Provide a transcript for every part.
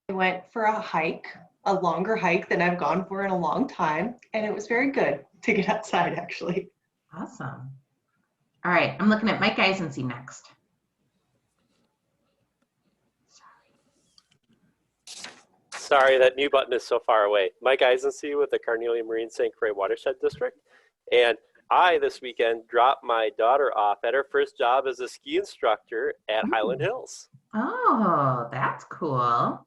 I went for a hike, a longer hike than I've gone for in a long time, and it was very good to get outside, actually. Awesome. All right, I'm looking at Mike Eisensee next. Sorry, that mute button is so far away. Mike Eisensee with the Carnelia Marine St. Croix Watershed District. And I, this weekend, dropped my daughter off at her first job as a ski instructor at Highland Hills. Oh, that's cool.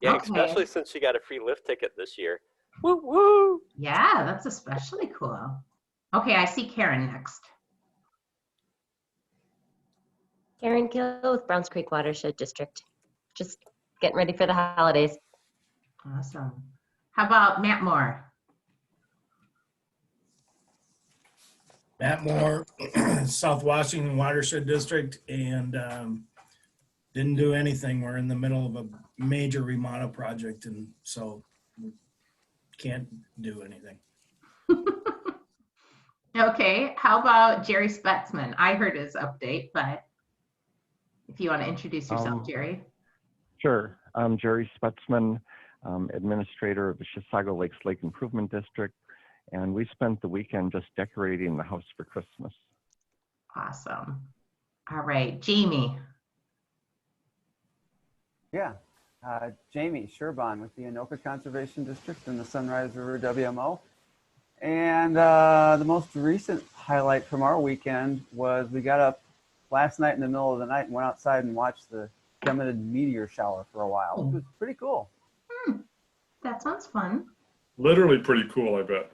Yeah, Okay. especially since she got a free lift ticket this year. Woo woo! Yeah, that's especially cool. Okay, I see Karen next. Karen Gill with Browns Creek Watershed District. Just getting ready for the holidays. Awesome. How about Matt Moore? Matt Moore, South Washington Watershed District, and didn't do anything. We're in the middle of a major remodel project, and so we can't do anything. Okay, how about Jerry Spetzman? I heard his update, but if you want to introduce yourself, Jerry. Sure. I'm Jerry Spetzman, administrator of the Chisago Lakes Lake Improvement District, and we spent the weekend just decorating the house for Christmas. Awesome. All right, Jamie. Yeah, Jamie Sherbon with the Anoka Conservation District in the Sunrise River WMO. And the most recent highlight from our weekend was we got up last night in the middle of the night and went outside and watched the Geminid meteor shower for a while. It was pretty cool. That sounds fun. Literally pretty cool, I bet.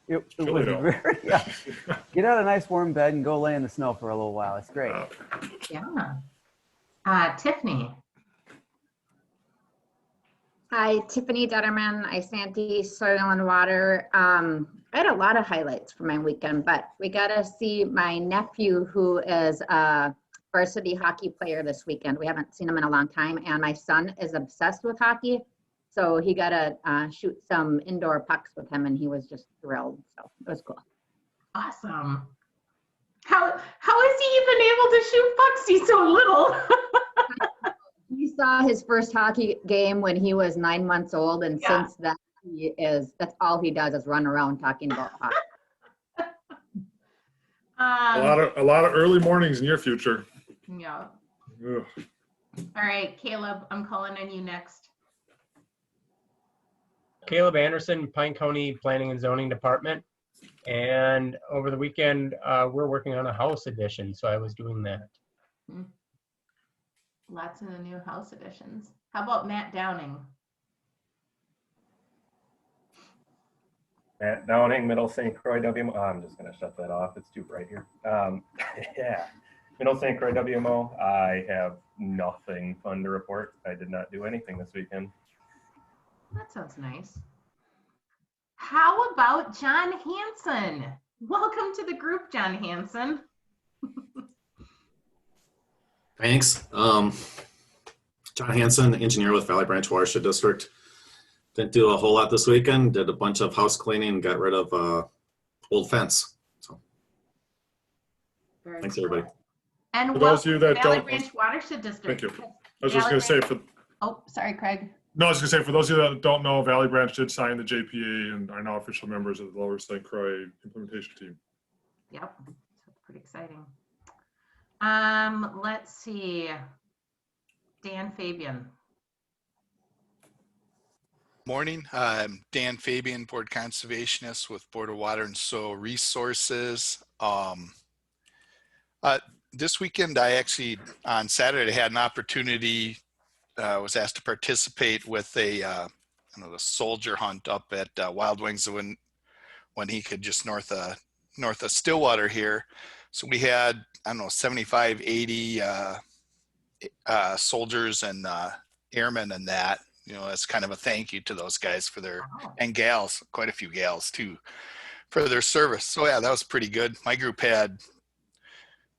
It was very, yeah. Get out of a nice warm bed and go lay in the snow for a little while. It's great. Yeah. Tiffany. Hi, Tiffany Detterman, Isanti Soil and Water. I had a lot of highlights for my weekend, but we got to see my nephew who is a varsity hockey player this weekend. We haven't seen him in a long time, and my son is obsessed with hockey. So he got to shoot some indoor pucks with him, and he was just thrilled. So it was cool. Awesome. How is he even able to shoot pucks? He's so little. He saw his first hockey game when he was 9 months old, and since then that's all he does is run around talking about hockey. A lot of early mornings in your future. Yeah. Ugh. All right, Caleb, I'm calling on you next. Caleb Anderson, Pine County Planning and Zoning Department. And over the weekend, we're working on a house addition, so I was doing that. Lots of the new house additions. How about Matt Downing? Matt Downing, Middle St. Croix WMO. I'm just going to shut that off. It's too bright here. Yeah, Middle St. Croix WMO. I have nothing fun to report. I did not do anything this weekend. That sounds nice. How about John Hansen? Welcome to the group, John Hansen. Thanks. John Hansen, engineer with Valley Branch Watershed District. Didn't do a whole lot this weekend. Did a bunch of house cleaning and got rid of old fence. So, thanks everybody. And for those of you that Valley don't, Branch Watershed District. Thank you. I was just going to say for. Oh, sorry, Craig. No, I was going to say for those of you that don't know, Valley Branch did sign the JPA and are now official members of the Lower St. Croix implementation team. Yep, so pretty exciting. Let's see. Dan Fabian. Morning, I'm Dan Fabian, Board Conservationist with Board of Water and Soil Resources. This weekend, I actually, on Saturday, had an opportunity, was asked to participate with a soldier hunt up at Wild Wings when he could just north of Stillwater here. So we had, 75, 80 soldiers and airmen and that, as kind of a thank you to those guys for their, and gals, quite a few gals too, for their service. So yeah, that was pretty good. My group had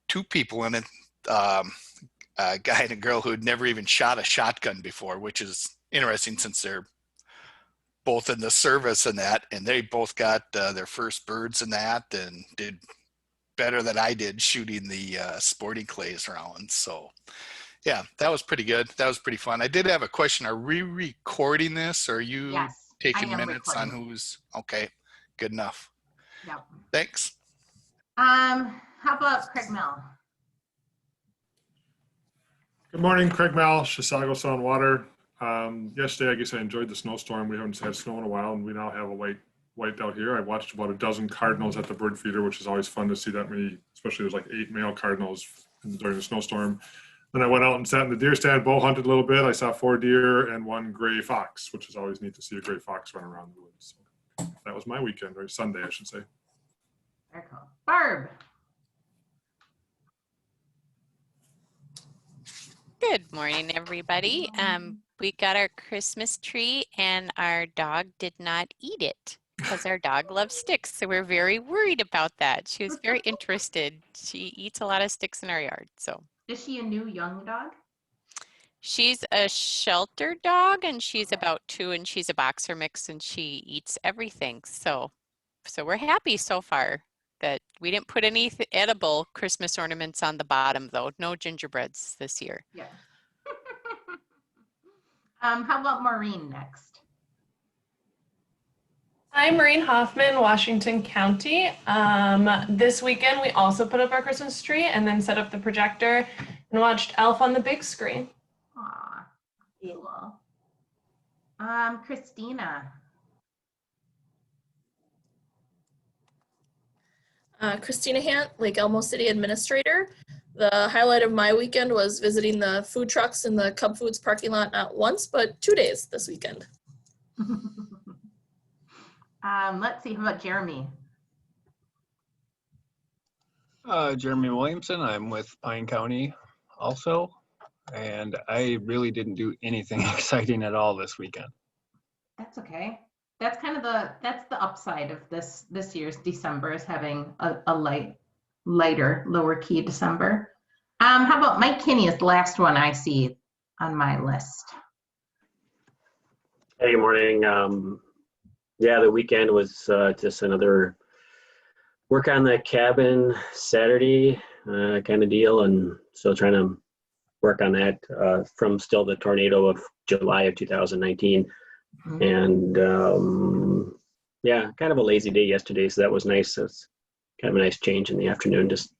2 people in it, a guy and a girl who had never even shot a shotgun before, which is interesting since they're both in the service and that, and they both got their first birds and that, and did better than I did shooting the sporting clays rounds. So Yeah, that was pretty good. That was pretty fun. I did have a question. Are we recording this, or are you Yes, I taking am minutes on recording. who's okay? Good enough. Yep. Thanks. How about Craig Mill? Good morning, Craig Mal, Chisago Sound Water. Yesterday, I guess I enjoyed the snowstorm. We haven't had snow in a while, and we now have a white out here. I watched about a dozen cardinals at the bird feeder, which is always fun to see that many, especially there's like 8 male cardinals during the snowstorm. Then I went out and sat in the deer stand, bow hunted a little bit. I saw 4 deer and 1 gray fox, which is always neat to see a gray fox run around the woods. So that was my weekend, or Sunday, I should say. Very cool. Barb. Good morning, everybody. We got our Christmas tree and our dog did not eat it because our dog loves sticks. So we're very worried about that. She was very interested. She eats a lot of sticks in our yard. So Is she a new young dog? she's a shelter dog and she's about 2 and she's a boxer mix and she eats everything. So we're happy so far that we didn't put any edible Christmas ornaments on the bottom though. No gingerbreads this year. Yeah. How about Maureen next? I'm Maureen Hoffman, Washington County. This weekend, we also put up our Christmas tree and then set up the projector and watched Elf on the big screen. Aw, cool. Christina. Christina Hant, Lake Elmo City Administrator. The highlight of my weekend was visiting the food trucks in the Cub Foods parking lot not once, but 2 days this weekend. Let's see, how about Jeremy? Jeremy Williamson, I'm with Pine County also, and I really didn't do anything exciting at all this weekend. That's okay. That's kind of that's the upside of this year's December, is having a lighter, lower key December. How about Mike Kinney is the last one I see on my list. Hey, good morning. Yeah, the weekend was just another work on the cabin Saturday kind of deal, and still trying to work on that from still the tornado of July of 2019. And yeah, kind of a lazy day yesterday, so that was nice. It's kind of a nice change in the afternoon. Just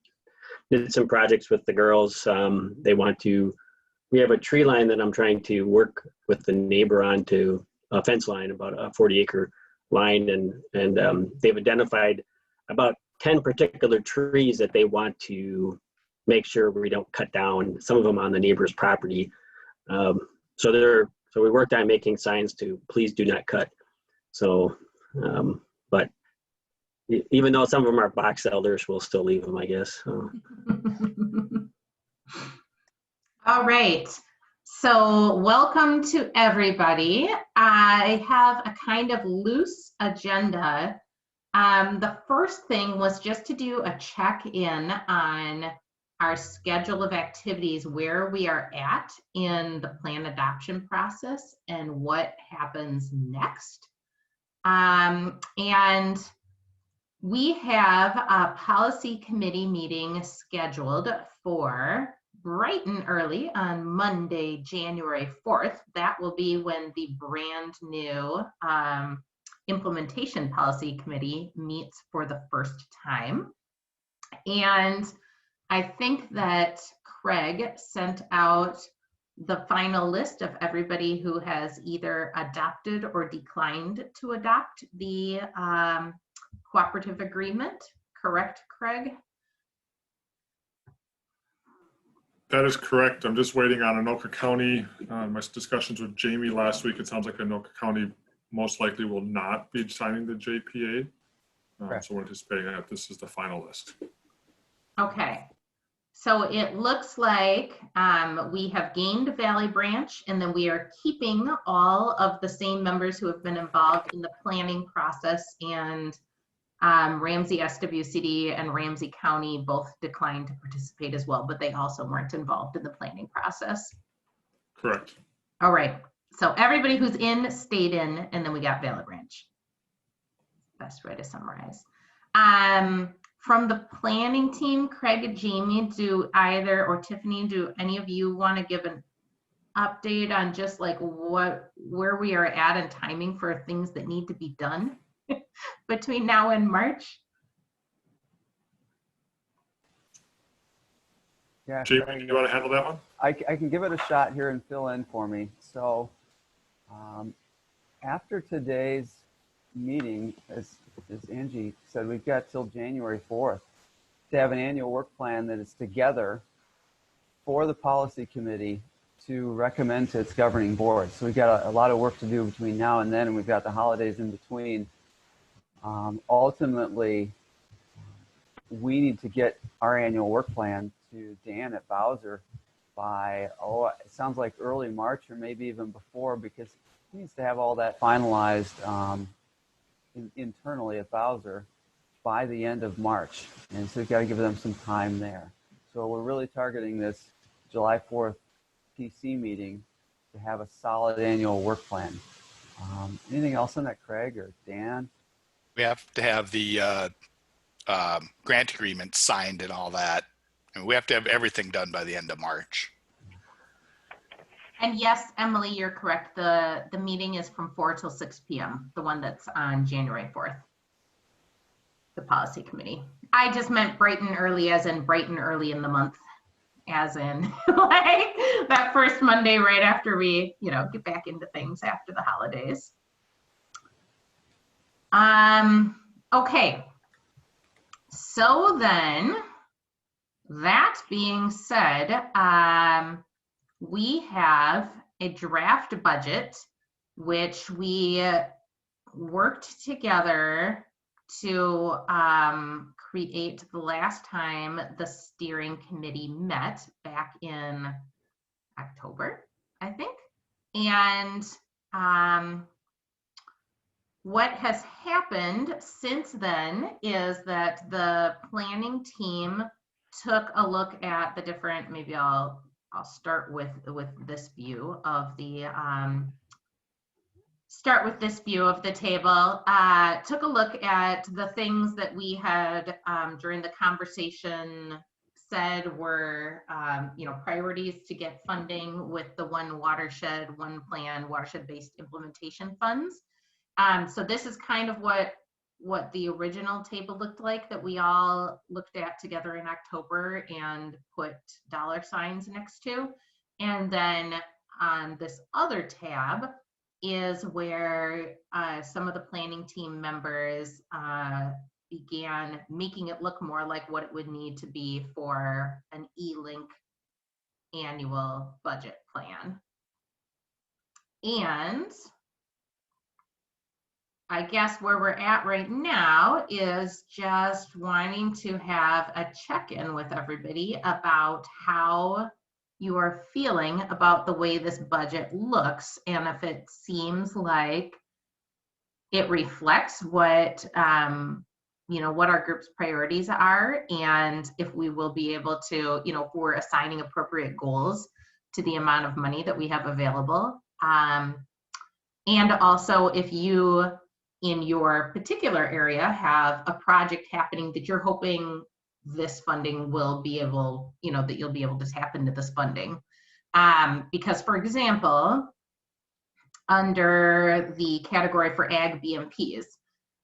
did some projects with the girls. We have a tree line that I'm trying to work with the neighbor on, to a fence line, about a 40-acre line, and they've identified about 10 particular trees that they want to make sure we don't cut down, some of them on the neighbor's property. So we worked on making signs to please do not cut. So, but even though some of them are box elders, we'll still leave them, I guess. So. All right. So welcome to everybody. I have a kind of loose agenda. The first thing was just to do a check-in on our schedule of activities, where we are at in the plan adoption process and what happens next. And we have a policy committee meeting scheduled for bright and early on Monday, January 4th. That will be when the brand new implementation policy committee meets for the first time. And I think that Craig sent out the final list of everybody who has either adopted or declined to adopt the cooperative agreement. Correct, Craig? That is correct. I'm just waiting on Anoka County. My discussions with Jamie last week, it sounds like Anoka County most likely will not be signing the JPA. So we're anticipating that this is the final list. Okay. So it looks like we have gained Valley Branch, and then we are keeping all of the same members who have been involved in the planning process, and Ramsey SWCD and Ramsey County both declined to participate as well, but they also weren't involved in the planning process. Correct. All right. So everybody who's in stayed in, and then we got Valley Branch. Best way to summarize. From the planning team, Craig and Jamie, do either, or Tiffany, do any of you want to give an update on just like where we are at and timing for things that need to be done between now and March? Yeah, Jamie, do you want to handle that one? I can give it a shot here and fill in for me. So after today's meeting, as Angie said, we've got till January 4th to have an annual work plan that is together for the policy committee to recommend to its governing board. So we've got a lot of work to do between now and then, and we've got the holidays in between. Ultimately, we need to get our annual work plan to Dan at Bowser by, it sounds like early March or maybe even before, because he needs to have all that finalized internally at Bowser by the end of March. And so we've got to give them some time there. So we're really targeting this July 4th PC meeting to have a solid annual work plan. Anything else on that, Craig or Dan? We have to have the grant agreement signed and all that. And we have to have everything done by the end of March. And yes, Emily, you're correct. The meeting is from 4 till 6 p.m., the one that's on January 4th, the policy committee. I just meant bright and early, as in bright and early in the month, as in like that first Monday right after we, get back into things after the holidays. Okay. So then, that being said, we have a draft budget, which we worked together to create the last time the steering committee met back in October, I think. And what has happened since then is that the planning team took a look at the different, maybe I'll start with this view of the table. Took a look at the things that we had during the conversation said were priorities to get funding with the one watershed, one plan, watershed-based implementation funds. So this is kind of what the original table looked like that we all looked at together in October and put dollar signs next to. And then on this other tab is where some of the planning team members began making it look more like what it would need to be for an E-Link annual budget plan. And I guess where we're at right now is just wanting to have a check-in with everybody about how you are feeling about the way this budget looks, and if it seems like it reflects what what our group's priorities are, and if we will be able to, if we're assigning appropriate goals to the amount of money that we have available, and also if you in your particular area have a project happening that you're hoping this funding will be able, that you'll be able to tap into this funding. Because for example, under the category for ag BMPs,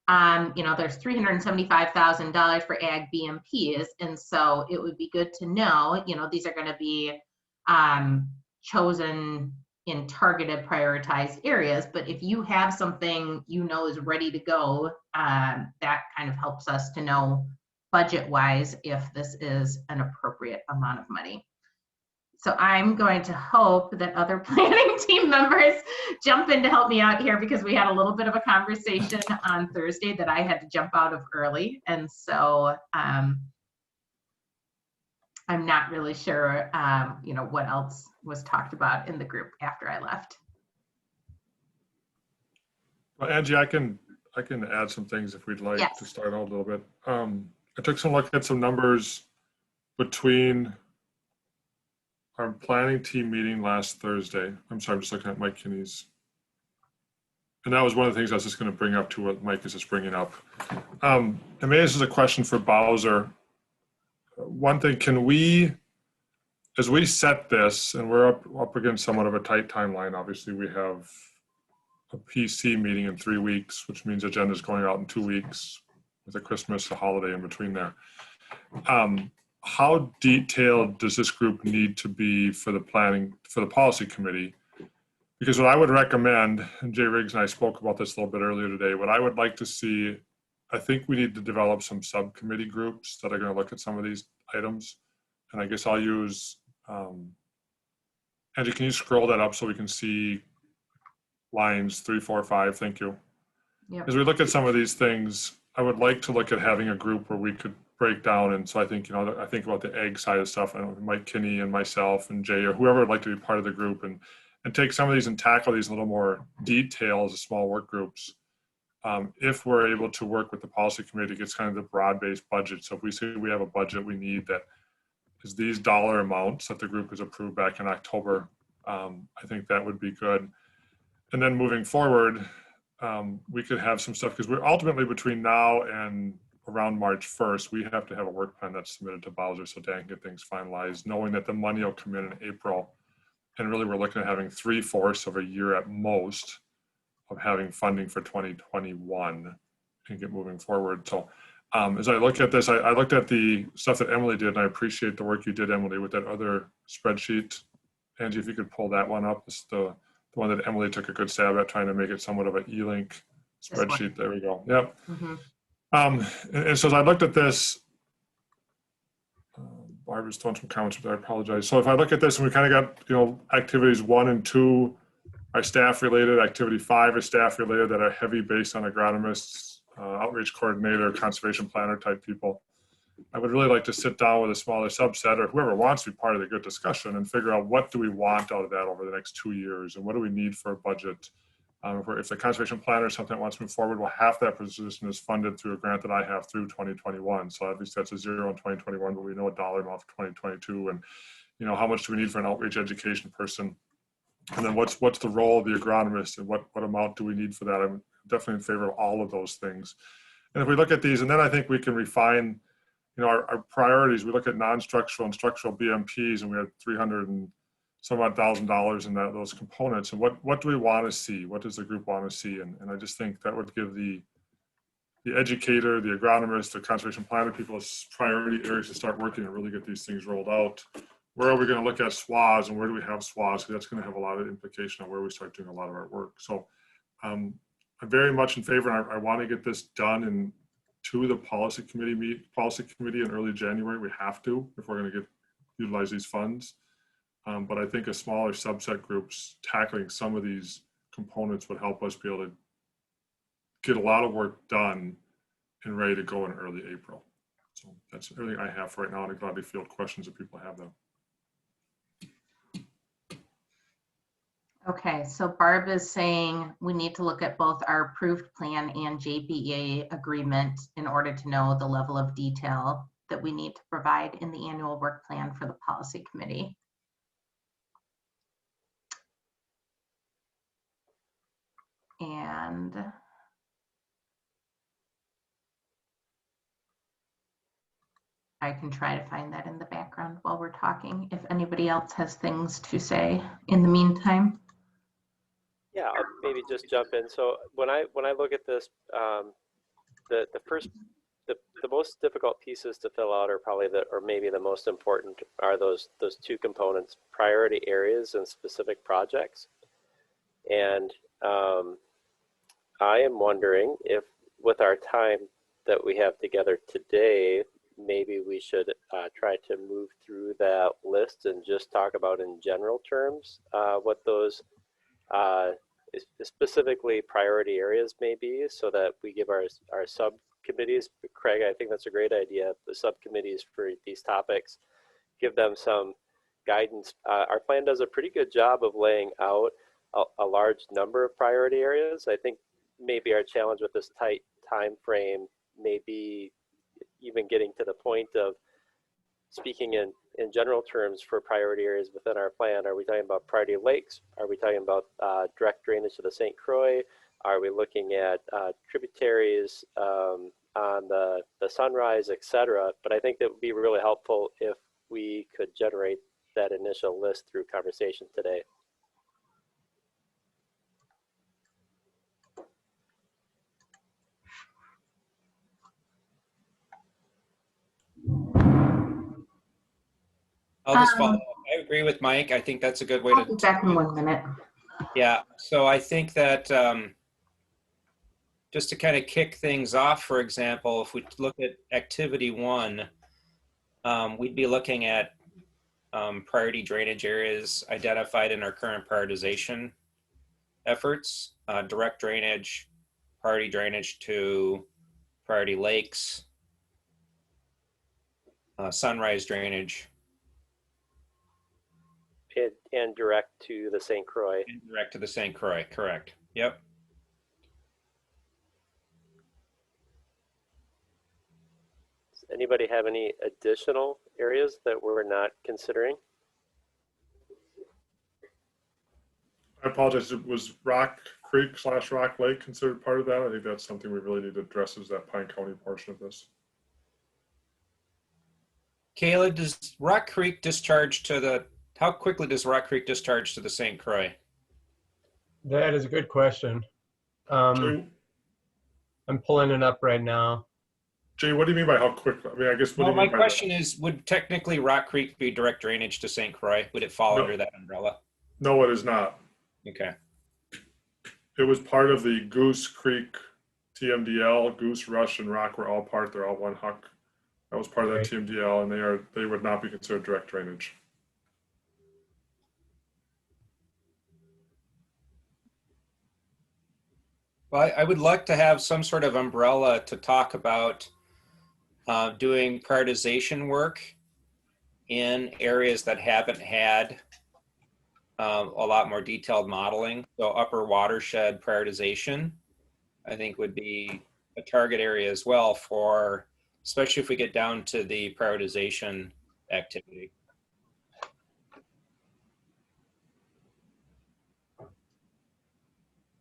there's $375,000 for ag BMPs. And so it would be good to know, these are going to be chosen in targeted prioritized areas, but if you have something is ready to go, that kind of helps us to know budget-wise if this is an appropriate amount of money. So I'm going to hope that other planning team members jump in to help me out here, because we had a little bit of a conversation on Thursday that I had to jump out of early, and so I'm not really sure, what else was talked about in the group after I left. Well, Angie, I can add some things if we'd like to start out a little bit. I took some look at some numbers between our planning team meeting last Thursday. I'm sorry, I'm just looking at Mike Kinney's And that was one of the things I was just going to bring up to what Mike is just bringing up. And maybe this is a question for Bowser. One thing, can we, as we set this, and we're up against somewhat of a tight timeline, obviously we have a PC meeting in 3 weeks, which means agenda's going out in 2 weeks with a Christmas, a holiday in between there. How detailed does this group need to be for the planning, for the policy committee? Because what I would recommend, and Jay Riggs and I spoke about this a little bit earlier today, what I would like to see, I think we need to develop some subcommittee groups that are going to look at some of these items. And I guess I'll use, Angie, can you scroll that up so we can see lines 3, 4, 5? Thank you. Yep. As we look at some of these things, I would like to look at having a group where we could break down. And so I think, I think about the egg side of stuff. I know Mike Kinney and myself and Jay or whoever would like to be part of the group and take some of these and tackle these in a little more detail as small work groups. If we're able to work with the policy committee, it gets kind of the broad-based budget. So if we say we have a budget we need that is these dollar amounts that the group has approved back in October, I think that would be good. And then moving forward, we could have some stuff, because we're ultimately between now and around March 1st, we have to have a work plan that's submitted to Bowser so Dan can get things finalized, knowing that the money will come in April. And really we're looking at having 3/4 of a year at most of having funding for 2021 and get moving forward. So as I look at this, I looked at the stuff that Emily did, and I appreciate the work you did, Emily, with that other spreadsheet. Angie, if you could pull that one up, it's the one that Emily took a good stab at trying to make it somewhat of an e-link spreadsheet. There we go. Yep. Mm-hmm. And so as I looked at this, Barbara's throwing some comments, but I apologize. So if I look at this and we kind of got, activities 1 and 2 are staff related, activity 5 is staff related that are heavy based on agronomists, outreach coordinator, conservation planner type people. I would really like to sit down with a smaller subset or whoever wants to be part of the good discussion and figure out what do we want out of that over the next 2 years and what do we need for a budget. If the conservation planner is something that wants to move forward, well, half that position is funded through a grant that I have through 2021. So at least that's a 0 in 2021, but we know a dollar amount for 2022. And, how much do we need for an outreach education person? And then what's the role of the agronomist and what amount do we need for that? I'm definitely in favor of all of those things. And if we look at these, and then I think we can refine, our priorities. We look at non-structural and structural BMPs, and we had $300 and some odd $1,000 in those components. And what do we want to see? What does the group want to see? And I just think that would give the educator, the agronomist, the conservation planner people priority areas to start working and really get these things rolled out. Where are we going to look at SWAs and where do we have SWAs? Because that's going to have a lot of implication on where we start doing a lot of our work. So I'm very much in favor. And I want to get this done to the policy committee in early January. We have to if we're going to utilize these funds. But I think a smaller subset groups tackling some of these components would help us be able to get a lot of work done and ready to go in early April. So that's everything I have for right now, and I'd gladly field questions if people have them. Okay, so Barb is saying we need to look at both our approved plan and JBA agreement in order to know the level of detail that we need to provide in the annual work plan for the policy committee. And I can try to find that in the background while we're talking, if anybody else has things to say in the meantime. Yeah, I'll maybe just jump in. So when I look at this, the most difficult pieces to fill out are probably or maybe the most important are those 2 components: priority areas and specific projects. And I am wondering if, with our time that we have together today, maybe we should try to move through that list and just talk about in general terms what those specifically priority areas may be, so that we give our subcommittees, Craig, I think that's a great idea, the subcommittees for these topics, give them some guidance. Our plan does a pretty good job of laying out a large number of priority areas. I think maybe our challenge with this tight time frame may be even getting to the point of speaking in general terms for priority areas within our plan. Are we talking about priority lakes? Are we talking about direct drainage to the St. Croix? Are we looking at tributaries on the Sunrise, etc.? But I think that would be really helpful if we could generate that initial list through conversation today. I'll just follow up. I agree with Mike. I think that's a good way I'll be back in 1 minute. Yeah, so I think that just to kind of kick things off, for example, if we look at activity 1, we'd be looking at priority drainage areas identified in our current prioritization efforts, direct drainage, priority drainage to priority lakes, sunrise drainage. And direct to the St. Croix. And direct to the St. Croix, correct. Yep. Does anybody have any additional areas that we're not considering? I apologize. Was Rock Creek / Rock Lake considered part of that? I think that's something we really need to address, is that Pine County portion of this. Kayla, does Rock Creek discharge to the, how quickly does Rock Creek discharge to the St. Croix? That is a good question. I'm pulling it up right now. Jay, what do you mean by how quick? I mean, I guess what Well, do you my mean by question is, would technically Rock Creek be direct drainage to St. Croix? Would it fall No. under that umbrella? No, it is not. Okay. It was part of the Goose Creek TMDL. Goose, Rush, and Rock were all part. They're all one huck. That was part of that TMDL, and they would not be considered direct drainage. Well, I would like to have some sort of umbrella to talk about doing prioritization work in areas that haven't had a lot more detailed modeling. So upper watershed prioritization, I think, would be a target area as well for, especially if we get down to the prioritization activity.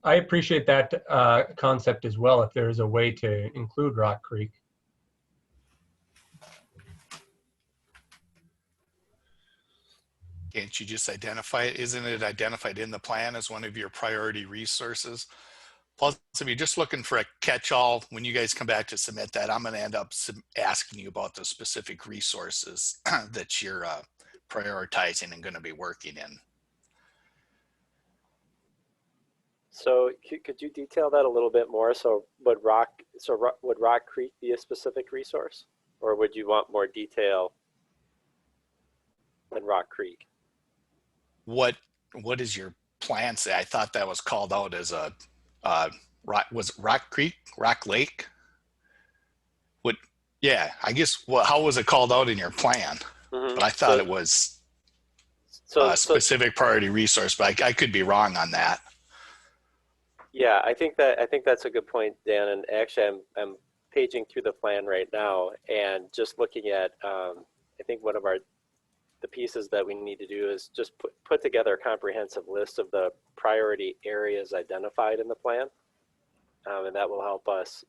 I appreciate that concept as well, if there is a way to include Rock Creek. Can't you just identify it? Isn't it identified in the plan as one of your priority resources? Plus, if you're just looking for a catch-all, when you guys come back to submit that, I'm going to end up asking you about the specific resources that you're prioritizing and going to be working in. So could you detail that a little bit more? So would Rock Creek be a specific resource, or would you want more detail than Rock Creek? What does your plan say? I thought that was called out as a was it Rock Creek, Rock Lake? Yeah, I guess. Well, how was it called out in your plan? Mm-hmm. But I thought it was a specific priority resource, but I could be wrong on that. Yeah, I think that's a good point, Dan. And actually, I'm paging through the plan right now and just looking at. I think one of the pieces that we need to do is just put together a comprehensive list of the priority areas identified in the plan, and that will help us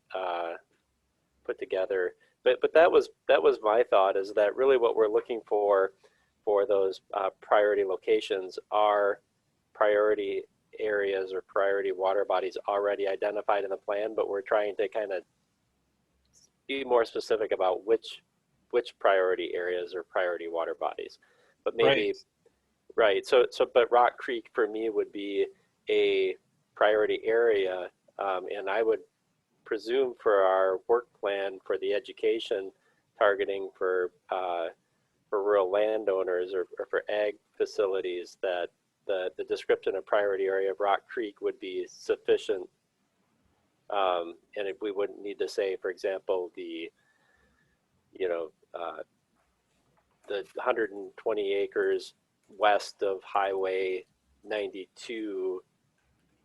put together. But that was my thought, is that really what we're looking for those priority locations are priority areas or priority water bodies already identified in the plan, but we're trying to kind of be more specific about which priority areas or priority water bodies. But maybe right. So but Rock Creek for me would be a priority area, and I would presume for our work plan for the education targeting for rural landowners or for ag facilities, that the description of priority area of Rock Creek would be sufficient, and if we wouldn't need to say, for example, the 120 acres west of Highway 92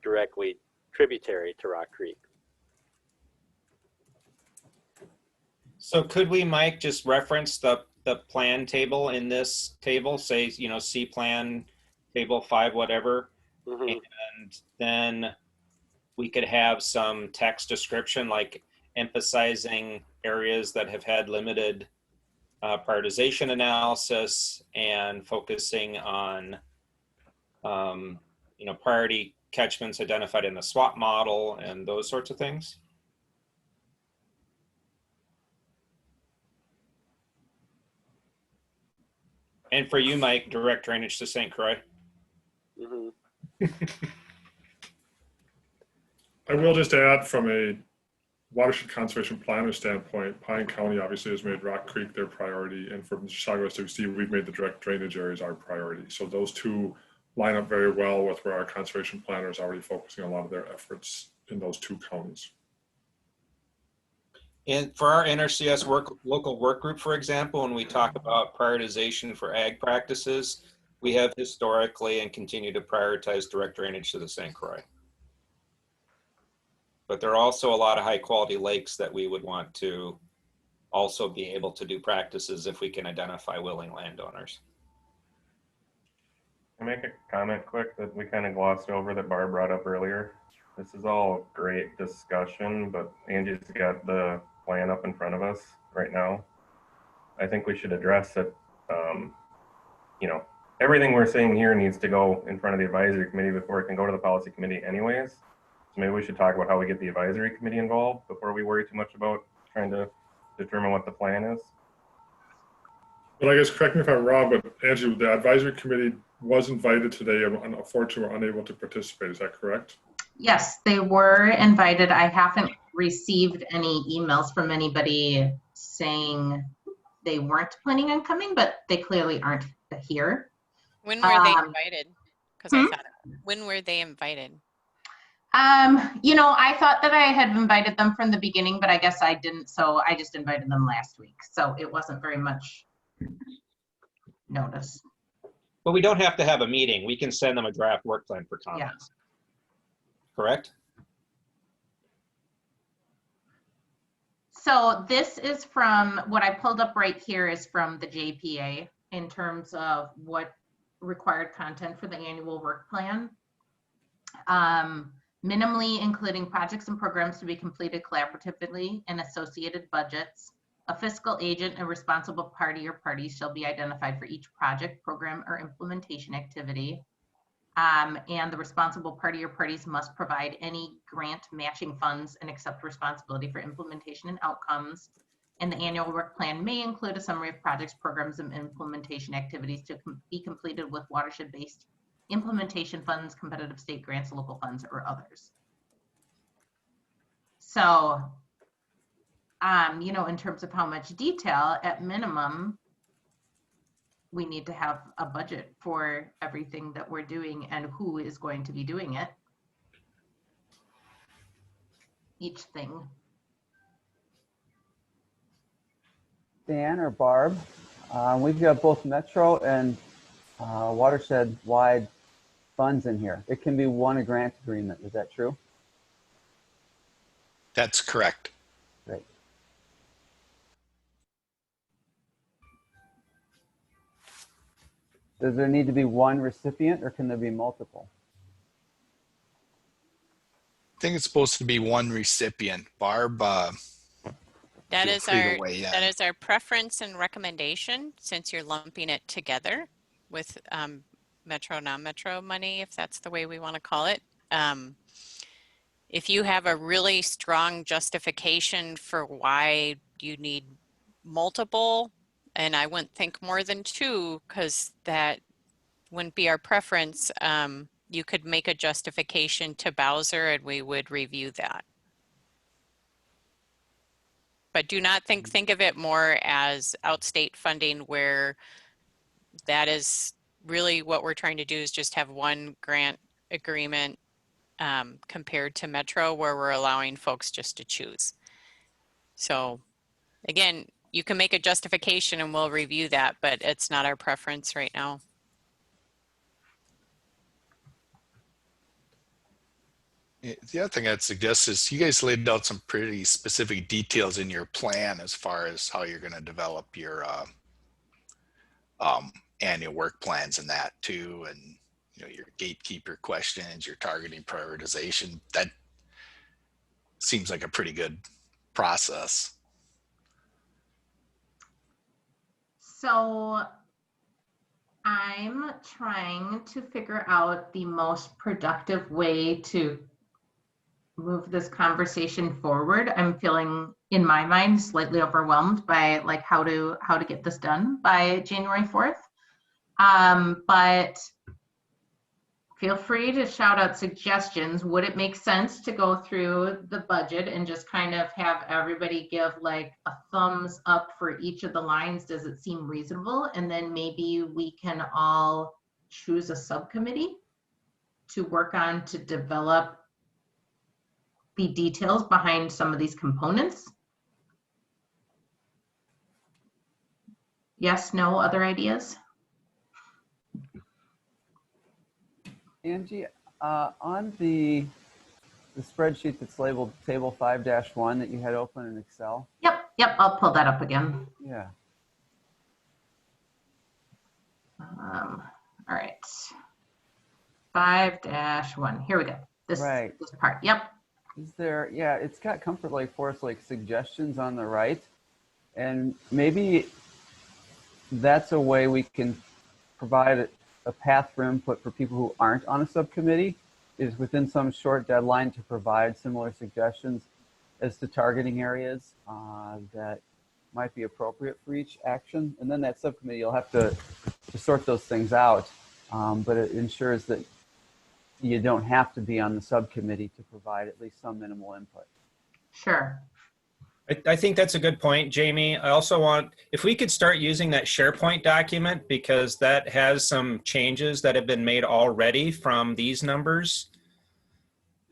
directly tributary to Rock Creek. So could we, Mike, just reference the plan table in this table, say, C plan table 5, whatever, and then we could have some text description, like emphasizing areas that have had limited prioritization analysis and focusing on priority catchments identified in the SWOT model and those sorts of things. And for you, Mike, direct drainage to St. Croix. Mm-hmm. I will just add, from a watershed conservation planner standpoint, Pine County obviously has made Rock Creek their priority, and from Chicago SWC, we've made the direct drainage areas our priority. So those two line up very well with where our conservation planner is already focusing a lot of their efforts in those two counties. And for our NRCS local work group, for example, when we talk about prioritization for ag practices, we have historically and continue to prioritize direct drainage to the St. Croix. But there are also a lot of high quality lakes that we would want to also be able to do practices if we can identify willing landowners. Can I make a comment quick that we kind of glossed over that Barb brought up earlier? This is all great discussion, but Angie's got the plan up in front of us right now. I think we should address it. Everything we're saying here needs to go in front of the advisory committee before it can go to the policy committee anyways. So maybe we should talk about how we get the advisory committee involved before we worry too much about trying to determine what the plan is. But I guess, correct me if I'm wrong, but Angie, the advisory committee was invited today and unfortunately were unable to participate. Is that correct? Yes, they were invited. I haven't received any emails from anybody saying they weren't planning on coming, but they clearly aren't here. When were they invited? Because I thought, when were they invited? I thought that I had invited them from the beginning, but I guess I didn't. So I just invited them last week. So it wasn't very much notice. But we don't have to have a meeting. We can send them a draft work plan for comments. Yeah. Correct? So this is from, what I pulled up right here is from the JPA in terms of what required content for the annual work plan. Minimally including projects and programs to be completed collaboratively and associated budgets. A fiscal agent and responsible party or parties shall be identified for each project, program, or implementation activity. And the responsible party or parties must provide any grant matching funds and accept responsibility for implementation and outcomes. And the annual work plan may include a summary of projects, programs, and implementation activities to be completed with watershed-based implementation funds, competitive state grants, local funds, or others. So, in terms of how much detail, at minimum, we need to have a budget for everything that we're doing and who is going to be doing it. Each thing. Dan or Barb, we've got both Metro and watershed-wide funds in here. It can be one grant agreement. Is that true? That's correct. Great. Does there need to be one recipient or can there be multiple? I think it's supposed to be one recipient. Barb, that is our preference and recommendation, since you're lumping it together with Metro, non-Metro money, if that's the way we want to call it. If you have a really strong justification for why you need multiple, and I wouldn't think more than two, because that wouldn't be our preference, you could make a justification to Bowser and we would review that. But do not think of it more as outstate funding, where that is really what we're trying to do, is just have one grant agreement compared to Metro, where we're allowing folks just to choose. So again, you can make a justification and we'll review that, but it's not our preference right now. The other thing I'd suggest is you guys laid out some pretty specific details in your plan as far as how you're going to develop your annual work plans and that too, and your gatekeeper questions, your targeting prioritization. That seems like a pretty good process. So I'm trying to figure out the most productive way to move this conversation forward. I'm feeling, in my mind, slightly overwhelmed by like how to get this done by January 4th. But feel free to shout out suggestions. Would it make sense to go through the budget and just kind of have everybody give like a thumbs up for each of the lines? Does it seem reasonable? And then maybe we can all choose a subcommittee to work on to develop the details behind some of these components. Yes, no, other ideas? Angie, on the spreadsheet that's labeled table 5-1 that you had open in Excel. Yep, I'll pull that up again. Yeah. All right. 5-1, here we go. This part, yep. Is there, yeah, it's got Comfort Lake Forest Lake suggestions on the right. And maybe that's a way we can provide a path for input for people who aren't on a subcommittee, is within some short deadline to provide similar suggestions as to targeting areas that might be appropriate for each action. And then that subcommittee, you'll have to sort those things out, but it ensures that you don't have to be on the subcommittee to provide at least some minimal input. Sure. I think that's a good point, Jamie. I also want, if we could start using that SharePoint document, because that has some changes that have been made already from these numbers,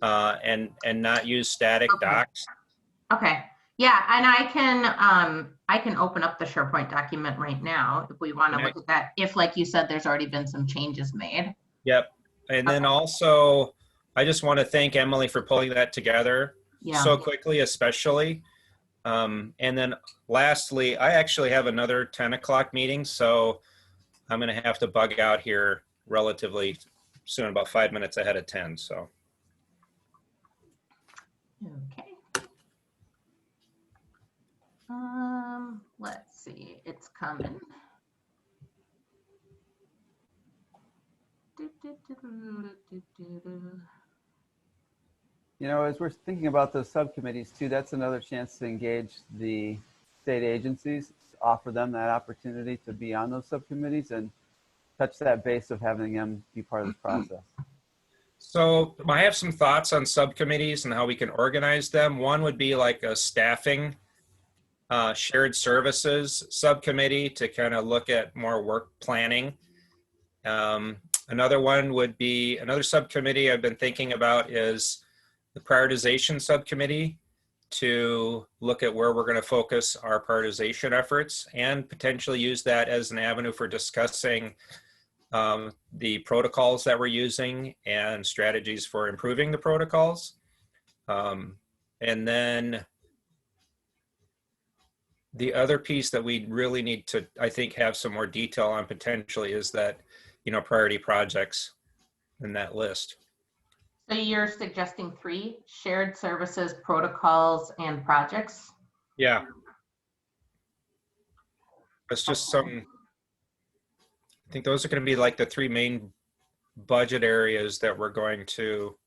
and not use static docs. Okay. Yeah, and I can open up the SharePoint document right now if we want to look at that. If, like you said, there's already been some changes made. Yep. And then also, I just want to thank Emily for pulling that together so quickly, especially. And then lastly, I actually have another 10 o'clock meeting, so I'm going to have to bug out here relatively soon, about 5 minutes ahead of 10. So. Okay. Let's see, it's coming. You know, as we're thinking about those subcommittees too, that's another chance to engage the state agencies, offer them that opportunity to be on those subcommittees and touch that base of having them be part of this process. So I have some thoughts on subcommittees and how we can organize them. One would be like a staffing shared services subcommittee to kind of look at more work planning. Another one would be, another subcommittee I've been thinking about is the prioritization subcommittee, to look at where we're going to focus our prioritization efforts and potentially use that as an avenue for discussing the protocols that we're using and strategies for improving the protocols. And then the other piece that we really need to, I think, have some more detail on potentially is that, you know, priority projects in that list. So you're suggesting 3: shared services, protocols, and projects? Yeah. It's just some, I think those are going to be like the 3 main budget areas that we're going to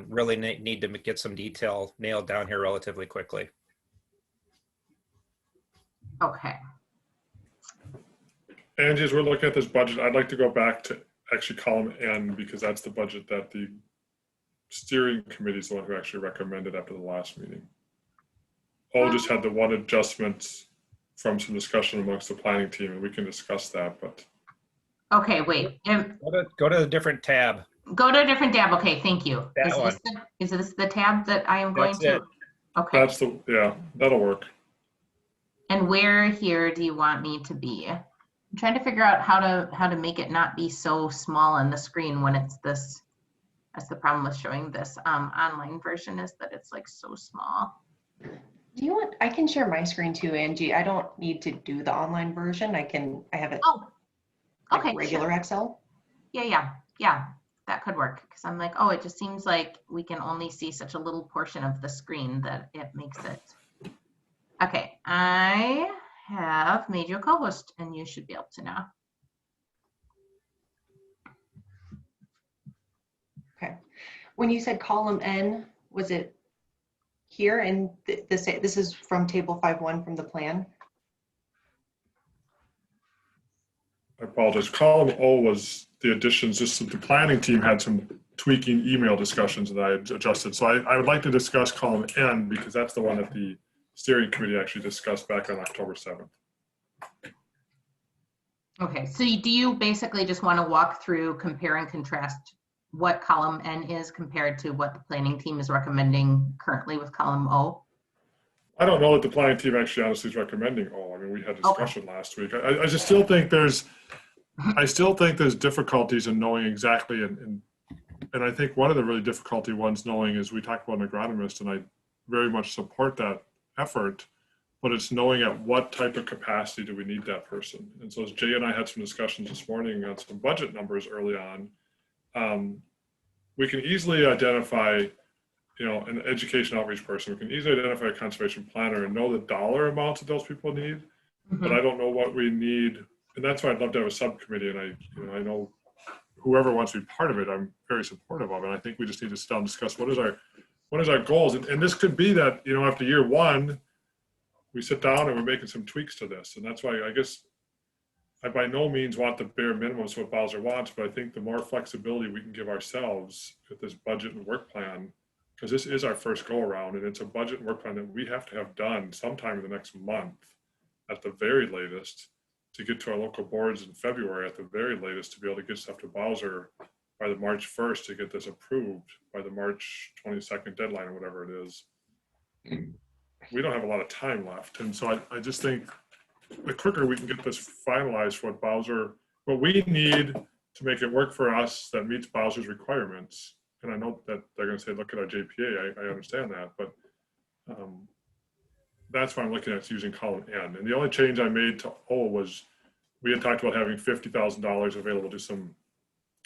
really need to get some detail nailed down here relatively quickly. Okay. Angie, as we're looking at this budget, I'd like to go back to actually column N, because that's the budget that the steering committee is the one who actually recommended after the last meeting. O just had the one adjustment from some discussion amongst the planning team, and we can discuss that, but. Okay, wait. Go to a different tab. Go to a different tab. Okay, thank you. That Is this the tab that I am going That's to? it. Okay. That's the, yeah, that'll work. And where here do you want me to be? I'm trying to figure out how to make it not be so small on the screen when it's this. That's the problem with showing this online version, is that it's like so small. Do you want, I can share my screen too, Angie. I don't need to do the online version. I have it okay, like regular sure. Excel. Yeah, that could work, because I'm like, oh, it just seems like we can only see such a little portion of the screen that it makes it. Okay, I have made you a co-host, and you should be able to now. Okay. When you said column N, was it here? And this is from table 5.1 from the plan? I apologize. Column O was the additions. Just the planning team had some tweaking email discussions that I had adjusted. So I would like to discuss column N because that's the one that the steering committee actually discussed back on October 7th. Okay, so do you basically just want to walk through, compare and contrast what column N is compared to what the planning team is recommending currently with column O? I don't know that the planning team actually honestly is recommending O. I mean, we had discussion last week. I just still think there's difficulties in knowing exactly, and I think one of the really difficulty ones knowing is we talked about an agronomist, and I very much support that effort, but it's knowing at what type of capacity do we need that person. And so as Jay and I had some discussions this morning on some budget numbers early on, we can easily identify, an education outreach person. We can easily identify a conservation planner and know the dollar amounts that those people need, but I don't know what we need. And that's why I'd love to have a subcommittee. And I know whoever wants to be part of it, I'm very supportive of it. I think we just need to sit down and discuss what is our goals. And this could be that, after year one, we sit down and we're making some tweaks to this. And that's why I guess I by no means want the bare minimum is what Bowser wants, but I think the more flexibility we can give ourselves with this budget and work plan, because this is our first go around, and it's a budget and work plan that we have to have done sometime in the next month at the very latest to get to our local boards in February at the very latest to be able to get stuff to Bowser by the March 1st to get this approved by the March 22nd deadline or whatever it is. We don't have a lot of time left. And so I just think the quicker we can get this finalized for what we need to make it work for us that meets Bowser's requirements. And I know that they're going to say, look at our JPA. I understand that, but that's why I'm looking at using column N. And the only change I made to O was we had talked about having $50,000 available to some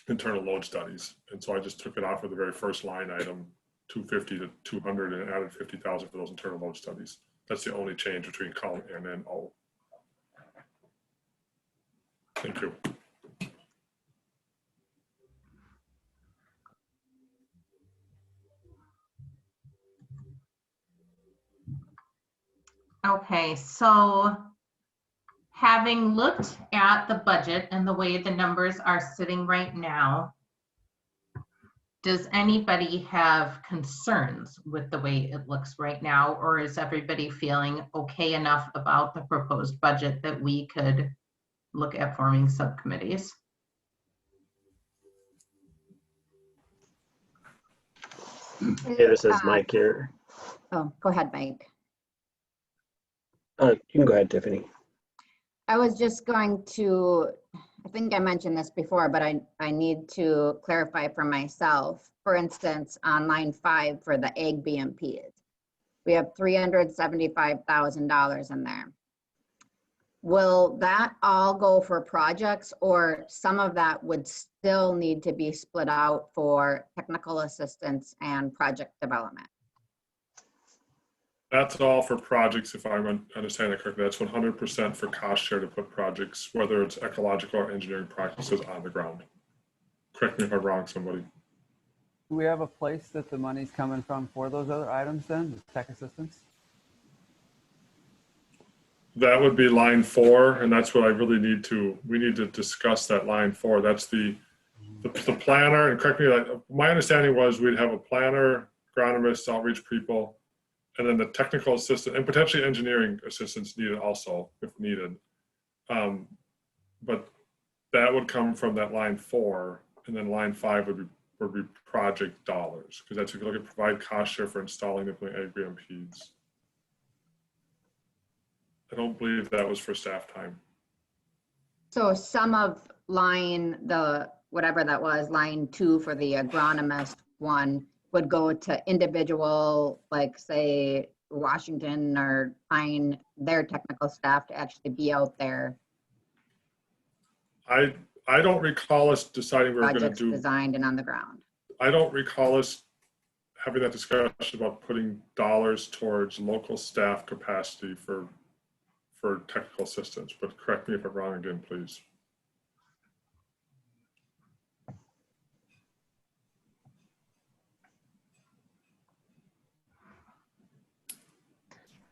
internal load studies. And so I just took it off of the very first line item, 250 to 200, and added 50,000 for those internal load studies. That's the only change between column N and O. Thank you. Okay, so having looked at the budget and the way the numbers are sitting right now, does anybody have concerns with the way it looks right now, or is everybody feeling okay enough about the proposed budget that we could look at forming subcommittees? Hey, this is Mike here. Oh, go ahead, Mike. You can go ahead, Tiffany. I was just going to, I think I mentioned this before, but I need to clarify for myself. For instance, on line 5 for the egg BMPs, we have $375,000 in there. Will that all go for projects, or some of that would still need to be split out for technical assistance and project development? That's all for projects, if I'm understanding that correctly. That's 100% for cost share to put projects, whether it's ecological or engineering practices, on the ground. Correct me if I'm wrong, somebody. Do we have a place that the money's coming from for those other items then, the tech assistance? That would be line 4, and that's what I really need to, we need to discuss that line 4. That's the planner, and correct me, my understanding was we'd have a planner, agronomists, outreach people, and then the technical assistant and potentially engineering assistants needed also if needed. But that would come from that line 4, and then line 5 would be project dollars, because that's if you look at provide cost share for installing the AgriMPs. I don't believe that was for staff time. So some of whatever that was, line 2 for the agronomist one, would go to individual, like say Washington or Pine, their technical staff to actually be out there. I I don't recall us deciding we were going to projects do, designed and on the ground. I don't recall us having that discussion about putting dollars towards local staff capacity for technical assistance, but correct me if I'm wrong again, please.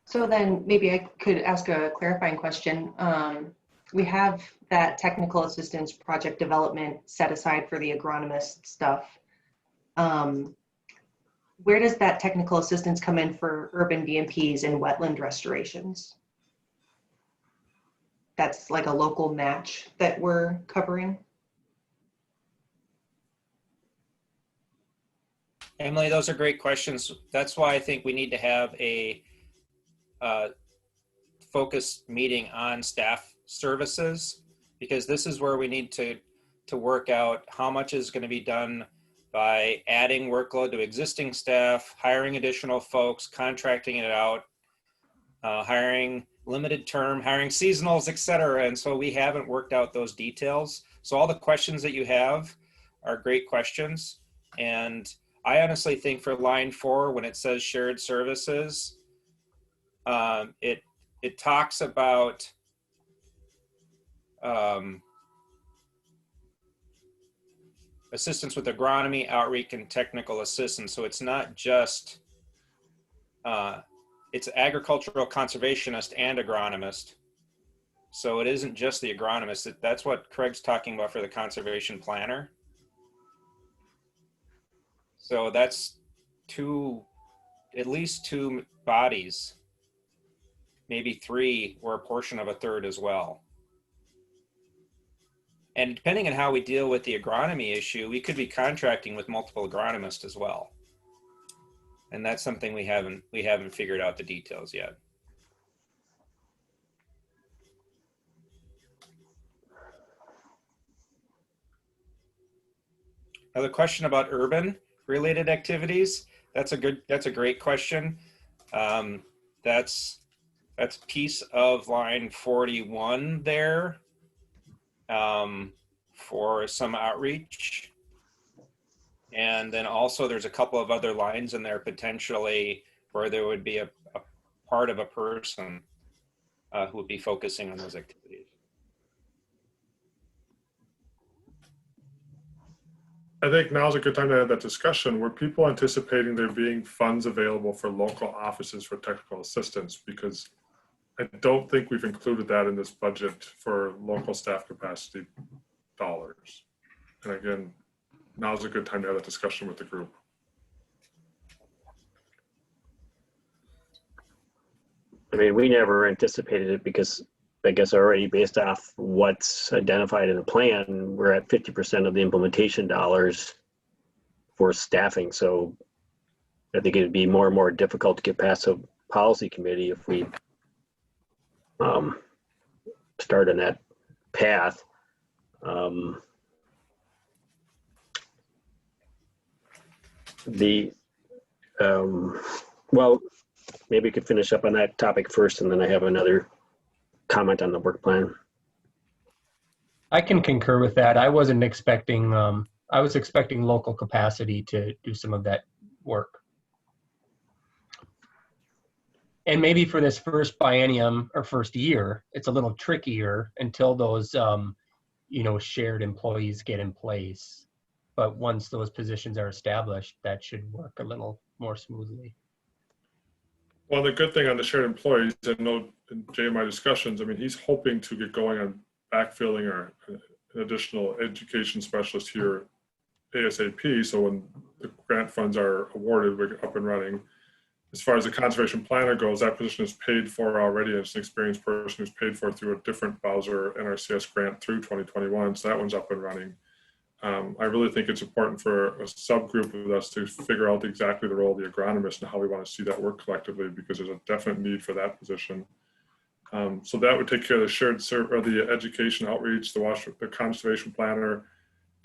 So then maybe I could ask a clarifying question. We have that technical assistance project development set aside for the agronomist stuff. Where does that technical assistance come in for urban BMPs and wetland restorations? That's like a local match that we're covering? Emily, those are great questions. That's why I think we need to have a focused meeting on staff services, because this is where we need to work out how much is going to be done by adding workload to existing staff, hiring additional folks, contracting it out, hiring limited term, hiring seasonals, et cetera. And so we haven't worked out those details. So all the questions that you have are great questions. And I honestly think for line 4, when it says shared services, it talks about assistance with agronomy, outreach, and technical assistance. So it's not just, it's agricultural conservationist and agronomist. So it isn't just the agronomist. That's what Craig's talking about for the conservation planner. So that's at least two bodies, maybe 3 or a portion of a third as well. And depending on how we deal with the agronomy issue, we could be contracting with multiple agronomists as well. And that's something we haven't figured out the details yet. Now the question about urban related activities, that's a great question. That's piece of line 41 there. For some outreach. And then also there's a couple of other lines in there potentially where there would be a part of a person who would be focusing on those activities. I think now's a good time to have that discussion. Were people anticipating there being funds available for local offices for technical assistance? Because I don't think we've included that in this budget for local staff capacity dollars. And again, now's a good time to have that discussion with the group. I mean, we never anticipated it because I guess already based off what's identified in the plan, we're at 50% of the implementation dollars for staffing. So I think it'd be more and more difficult to get past a policy committee if we start on that path. Well, maybe we could finish up on that topic first, and then I have another comment on the work plan. I can concur with that. I wasn't expecting, I was expecting local capacity to do some of that work. And maybe for this first biennium or first year, it's a little trickier until those, shared employees get in place. But once those positions are established, that should work a little more smoothly. Well, the good thing on the shared employees, I know in Jay and my discussions, I mean, he's hoping to get going on backfilling or an additional education specialist here ASAP. So when the grant funds are awarded, we're up and running. As far as the conservation planner goes, that position is paid for already. It's an experienced person who's paid for through a different Bowser NRCS grant through 2021. So that one's up and running. I really think it's important for a subgroup of us to figure out exactly the role of the agronomist and how we want to see that work collectively, because there's a definite need for that position. So that would take care of the shared or the education outreach, the conservation planner,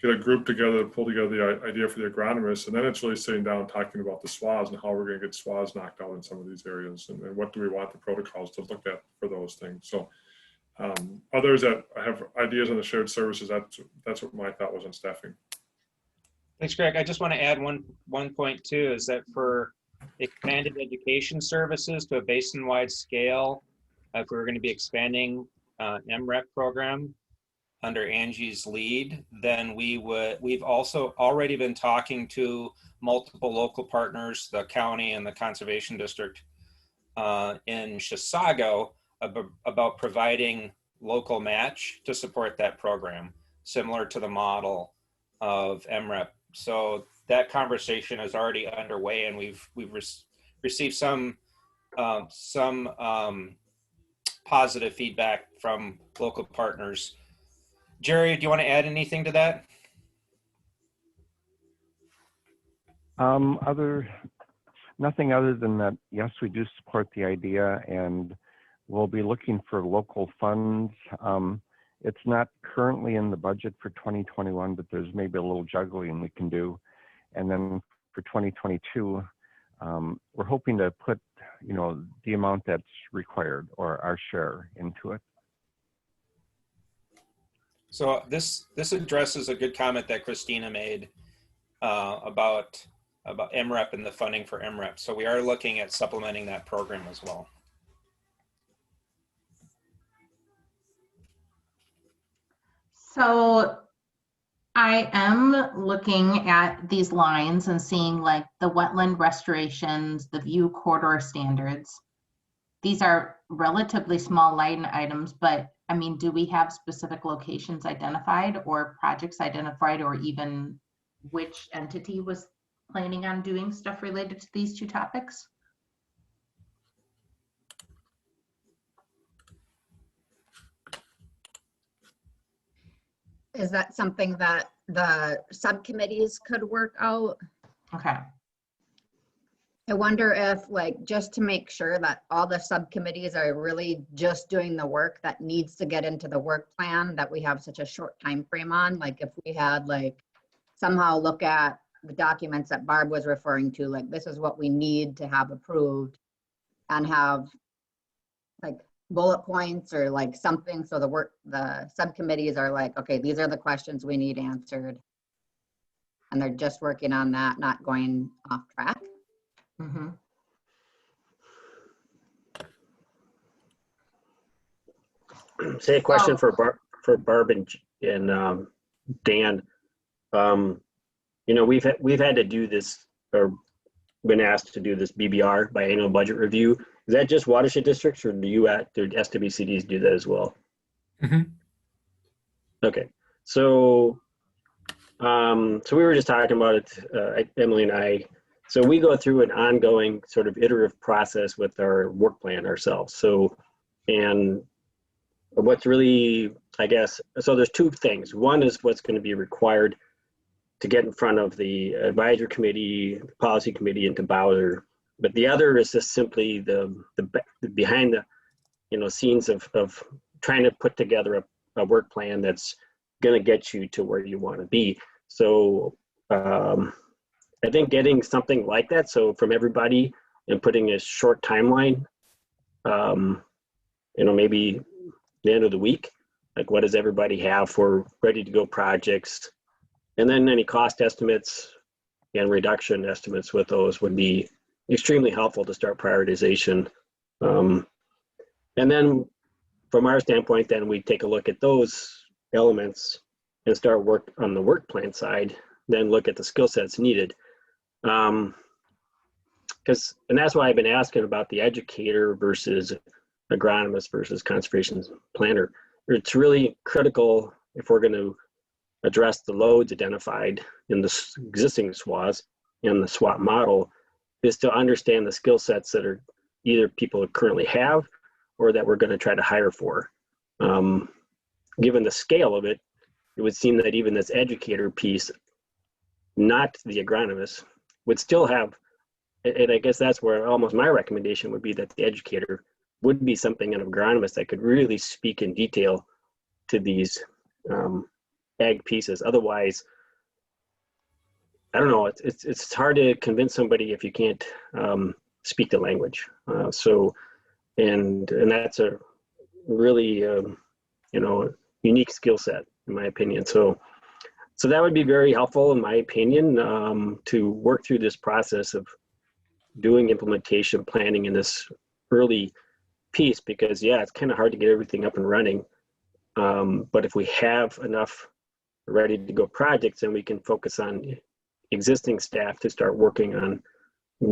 get a group together to pull together the idea for the agronomist. And then it's really sitting down talking about the SWAs and how we're going to get SWAs knocked out in some of these areas, and what do we want the protocols to look at for those things. So Others that have ideas on the shared services, that's what my thought was on staffing. Thanks, Greg. I just want to add one point too, is that for expanded education services to a basin-wide scale, if we were going to be expanding MREP program under Angie's lead, then we've also already been talking to multiple local partners, the county and the conservation district in Chisago about providing local match to support that program, similar to the model of MREP. So that conversation is already underway, and we've received some positive feedback from local partners. Jerry, do you want to add anything to that? Nothing other than that, yes, we do support the idea, and we'll be looking for local funds. It's not currently in the budget for 2021, but there's maybe a little juggling we can do. And then for 2022, we're hoping to put, the amount that's required or our share into it. So this addresses a good comment that Christina made about MREP and the funding for MREP. So we are looking at supplementing that program as well. So I am looking at these lines and seeing like the wetland restorations, the view corridor standards. These are relatively small line items, but I mean, do we have specific locations identified or projects identified, or even which entity was planning on doing stuff related to these two topics? Is that something that the subcommittees could work out? Okay. I wonder if, like, just to make sure that all the subcommittees are really just doing the work that needs to get into the work plan that we have such a short time frame on. Like if we had somehow look at the documents that Barb was referring to, like this is what we need to have approved, and have like bullet points or like something, so the subcommittees are like, okay, these are the questions we need answered, and they're just working on that, not going off track. Mm-hmm. Say a question for Barb and Dan. We've had to do this, or been asked to do this BBR, biannual budget review. Is that just watershed districts, or do SWCDs do that as well? Mm-hmm. Okay, so we were just talking about it, Emily and I. So we go through an ongoing sort of iterative process with our work plan ourselves. So, and what's really, I guess, so there's two things. One is what's going to be required to get in front of the advisory committee, policy committee, and to Bowser. But the other is just simply the behind the scenes of trying to put together a work plan that's going to get you to where you want to be. So I think getting something like that, so from everybody, and putting a short timeline, maybe the end of the week, like what does everybody have for ready to go projects, and then any cost estimates and reduction estimates with those would be extremely helpful to start prioritization. And then from our standpoint, then we take a look at those elements and start work on the work plan side, then look at the skill sets needed. And that's why I've been asking about the educator versus agronomist versus conservation planner. It's really critical if we're going to address the loads identified in the existing SWAs and the SWAT model, is to understand the skill sets that are either people currently have or that we're going to try to hire for. Given the scale of it, it would seem that even this educator piece, not the agronomist, would still have, and I guess that's where almost my recommendation would be, that the educator would be something, an agronomist that could really speak in detail to these ag pieces. Otherwise, I don't know, it's hard to convince somebody if you can't speak the language. And that's a really unique skill set, in my opinion. So that would be very helpful, in my opinion, to work through this process of doing implementation planning in this early piece, because it's kind of hard to get everything up and running. But if we have enough ready to go projects, then we can focus on existing staff to start working on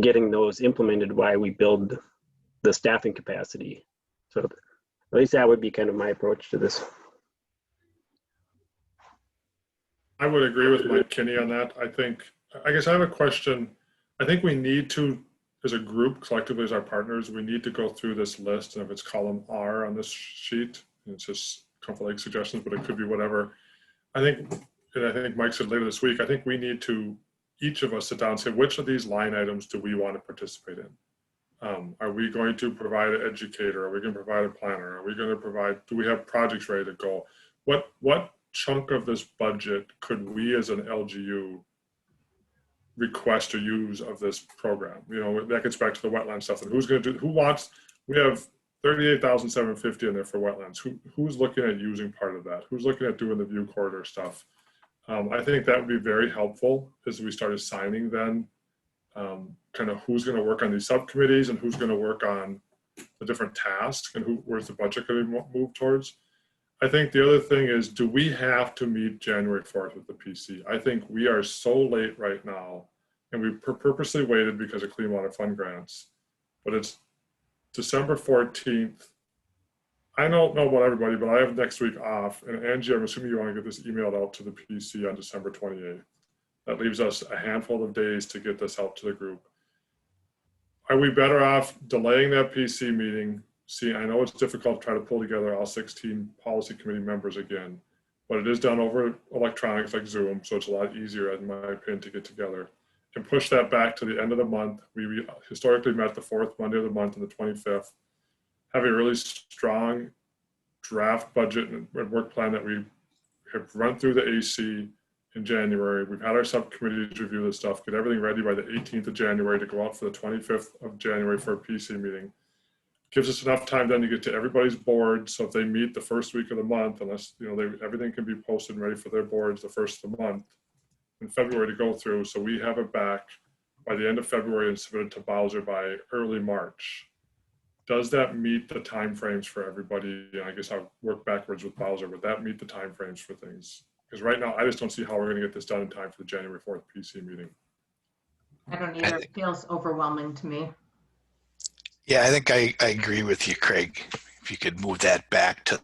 getting those implemented while we build the staffing capacity. So at least that would be kind of my approach to this. I would agree with Mike Kinney on that. I guess I have a question. I think we need to, as a group, collectively as our partners, we need to go through this list. And if it's column R on this sheet, it's just couple like suggestions, but it could be whatever. I think Mike said later this week, I think we need to, each of us, sit down and say, which of these line items do we want to participate in? Are we going to provide an educator? Are we going to provide a planner? Are we going to provide, do we have projects ready to go? What chunk of this budget could we as an LGU request or use of this program? That gets back to the wetland stuff. And who's going to do, we have 38,750 in there for wetlands. Who's looking at using part of that? Who's looking at doing the view corridor stuff? I think that would be very helpful as we start assigning then kind of who's going to work on these subcommittees and who's going to work on the different tasks and where's the budget going to move towards. I think the other thing is, do we have to meet January 4th with the PC? I think we are so late right now, and we purposely waited because of Clean Water Fund grants, but it's December 14th. I don't know about everybody, but I have next week off. And Angie, I'm assuming you want to get this emailed out to the PC on December 28th. That leaves us a handful of days to get this out to the group. Are we better off delaying that PC meeting? See, I know it's difficult to try to pull together all 16 policy committee members again, but it is done over electronics like Zoom, so it's a lot easier, in my opinion, to get together. And push that back to the end of the month. We historically met the fourth Monday of the month on the 25th. Have a really strong draft budget and work plan that we have run through the AC in January. We've had our subcommittees review this stuff, get everything ready by the 18th of January to go out for the 25th of January for a PC meeting. Gives us enough time then to get to everybody's board. So if they meet the first week of the month, unless everything can be posted and ready for their boards the first of the month in February to go through. So we have it back by the end of February and submitted to Bowser by early March. Does that meet the timeframes for everybody? And I guess I'll work backwards with Bowser. Would that meet the timeframes for things? Because right now, I just don't see how we're going to get this done in time for the January 4th PC meeting. I don't either. It feels overwhelming to me. Yeah, I think I agree with you, Craig. If you could move that back to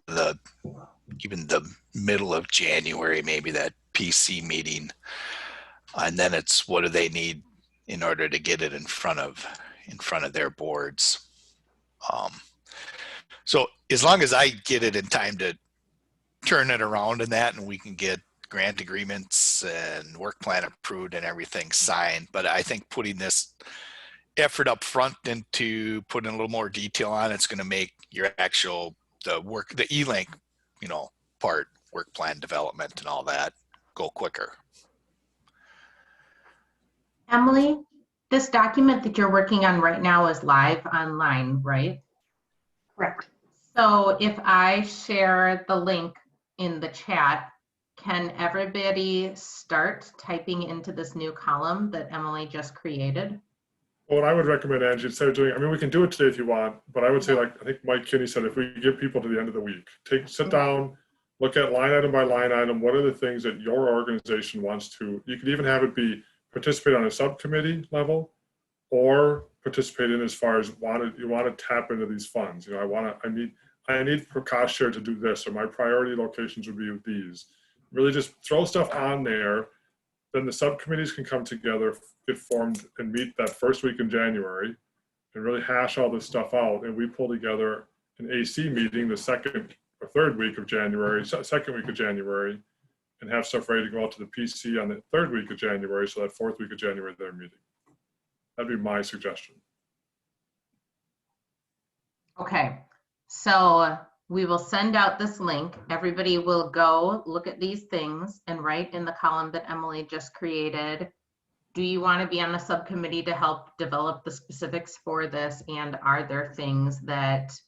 even the middle of January, maybe that PC meeting, and then it's what do they need in order to get it in front of their boards. So as long as I get it in time to turn it around and that, and we can get grant agreements and work plan approved and everything signed, but I think putting this effort up front into putting a little more detail on it's going to make your the E-Link, part, work plan development and all that go quicker. Emily, this document that you're working on right now is live online, right? Correct. So if I share the link in the chat, can everybody start typing into this new column that Emily just created? Well, what I would recommend, Angie, instead of doing, we can do it today if you want, but I would say, I think Mike Kinney said, if we give people to the end of the week, sit down, look at line item by line item, what are the things that your organization wants to, you could even have it be participate on a subcommittee level or participate in as far as you want to tap into these funds. I need for cost share to do this, or my priority locations would be with these. Really just throw stuff on there. Then the subcommittees can come together, get formed, and meet that first week in January and really hash all this stuff out. And we pull together an AC meeting the second or third week of January, second week of January, and have stuff ready to go out to the PC on the third week of January. So that fourth week of January, they're meeting. That'd be my suggestion. Okay, so we will send out this link. Everybody will go look at these things and write in the column that Emily just created. Do you want to be on the subcommittee to help develop the specifics for this? And are there things that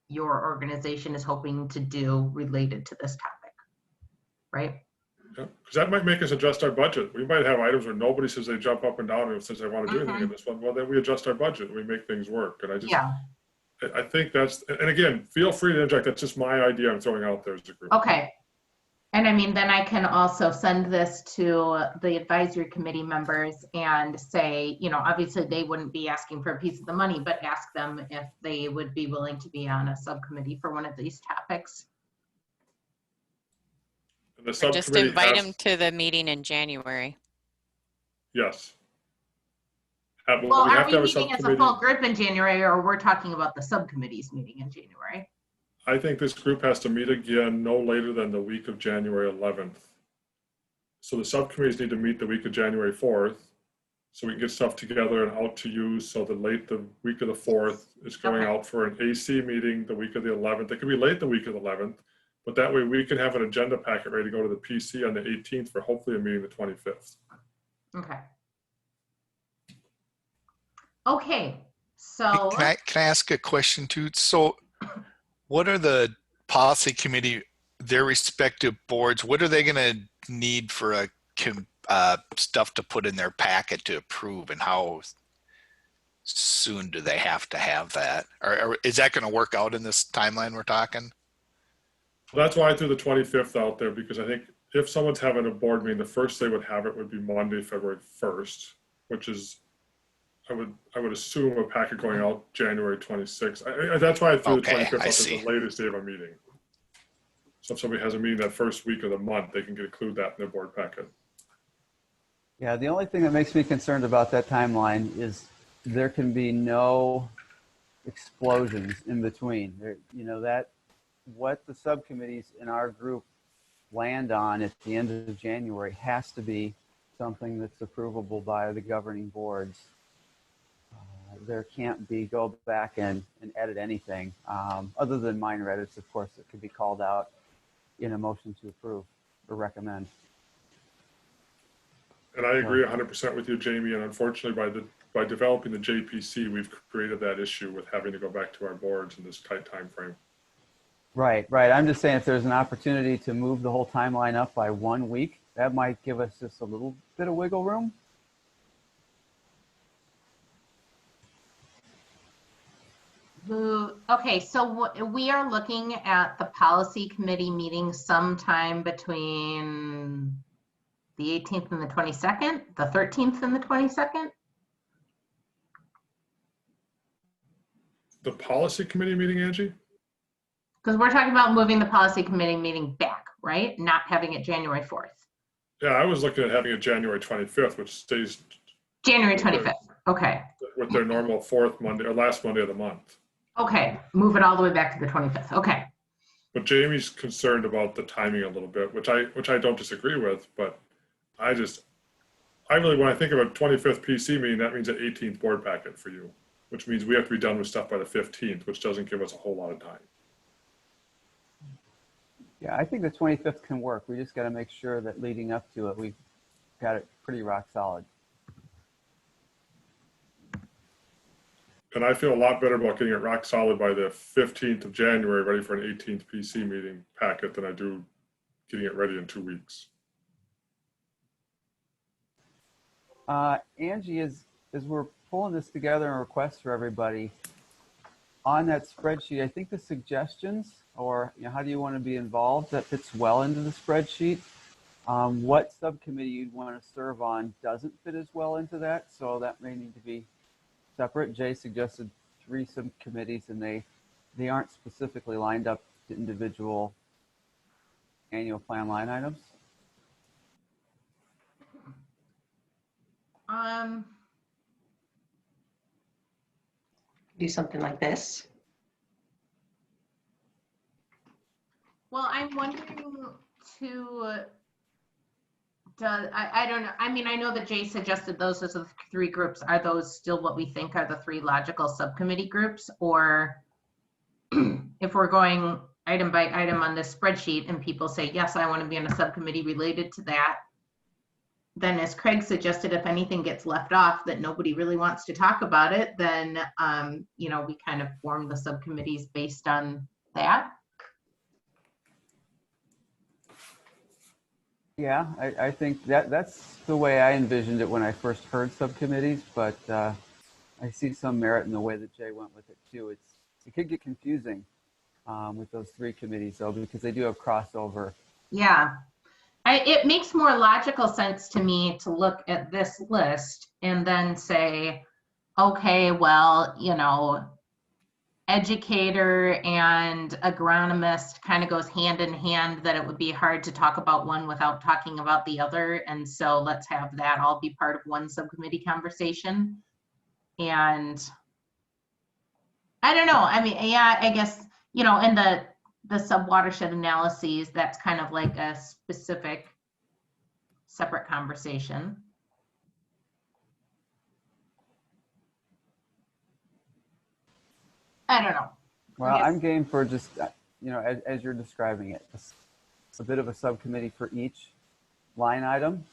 your organization is hoping to do related to this topic, right? Because that might make us adjust our budget. We might have items where nobody says they jump up and down and says they want to do anything in this one. Well, then we adjust our budget and we make things work. And I just, I think that's, and again, feel free to interject. That's just my idea I'm throwing out there as a group. Okay. And I mean, then I can also send this to the advisory committee members and say, you know, obviously they wouldn't be asking for a piece of the money, but ask them if they would be willing to be on a subcommittee for one of these topics. And the Or just subcommittee invite has- them to the meeting in January. Yes. Well, we are have we to have a meeting as a subcommittee. full group in January, or we're talking about the subcommittees meeting in January? I think this group has to meet again no later than the week of January 11th. So the subcommittees need to meet the week of January 4th, so we can get stuff together and out to you. So the week of the 4th is going out for an AC meeting the week of the 11th. It could be late the week of the 11th, but that way we can have an agenda packet ready to go to the PC on the 18th for hopefully a meeting the 25th. Okay. Okay, so. Can I ask a question too? So what are the policy committee, their respective boards, what are they going to need for stuff to put in their packet to approve, and how soon do they have to have that? Or is that going to work out in this timeline we're talking? Well, that's why I threw the 25th out there, because I think if someone's having a board meeting, the first they would have it would be Monday, February 1st, which is, I would assume a packet going out January 26th. That's why I threw the 25th out as the latest day of a meeting. So if somebody has a meeting that first week of the month, they can include that in their board packet. Yeah, the only thing that makes me concerned about that timeline is there can be no explosions in between. You know, that what the subcommittees in our group land on at the end of January has to be something that's approvable by the governing boards. There can't be go back and edit anything other than minor edits, of course, that could be called out in a motion to approve or recommend. And I agree 100% with you, Jamie. And unfortunately, by developing the JPC, we've created that issue with having to go back to our boards in this tight time frame. Right. I'm just saying if there's an opportunity to move the whole timeline up by 1 week, that might give us just a little bit of wiggle room. Okay, so we are looking at the policy committee meeting sometime between the 18th and the 22nd, the 13th and the 22nd. The policy committee meeting, Angie? Because we're talking about moving the policy committee meeting back, right? Not having it January 4th. Yeah, I was looking at having it January 25th, which stays January 25th. Okay. with their normal fourth Monday or last Monday of the month. Okay, move it all the way back to the 25th. Okay. But Jamie's concerned about the timing a little bit, which I don't disagree with, but I really, when I think of a 25th PC meeting, that means an 18th board packet for you, which means we have to be done with stuff by the 15th, which doesn't give us a whole lot of time. Yeah, I think the 25th can work. We just got to make sure that leading up to it, we've got it pretty rock solid. And I feel a lot better about getting it rock solid by the 15th of January, ready for an 18th PC meeting packet, than I do getting it ready in 2 weeks. Angie, as we're pulling this together and requests for everybody, on that spreadsheet, I think the suggestions, or how do you want to be involved, that fits well into the spreadsheet. What subcommittee you'd want to serve on doesn't fit as well into that, so that may need to be separate. Jay suggested 3 subcommittees, and they aren't specifically lined up to individual annual plan line items. Do something like this. Well, I'm wondering I don't know. I mean, I know that Jay suggested those as the 3 groups. Are those still what we think are the 3 logical subcommittee groups? Or if we're going item by item on this spreadsheet and people say, yes, I want to be on a subcommittee related to that, then as Craig suggested, if anything gets left off that nobody really wants to talk about it, then, you know, we kind of form the subcommittees based on that. Yeah, I think that's the way I envisioned it when I first heard subcommittees, but I see some merit in the way that Jay went with it too. It could get confusing with those 3 committees though, because they do have crossover. Yeah. It makes more logical sense to me to look at this list and then say, okay, well, you know, educator and agronomist kind of goes hand in hand, that it would be hard to talk about one without talking about the other. And so let's have that all be part of one subcommittee conversation. And I don't know. I mean, yeah, I guess, you know, in the sub-watershed analyses, that's kind of like a specific separate conversation. I don't know. Well, I'm game for just, you know, as you're describing it, a bit of a subcommittee for each line item,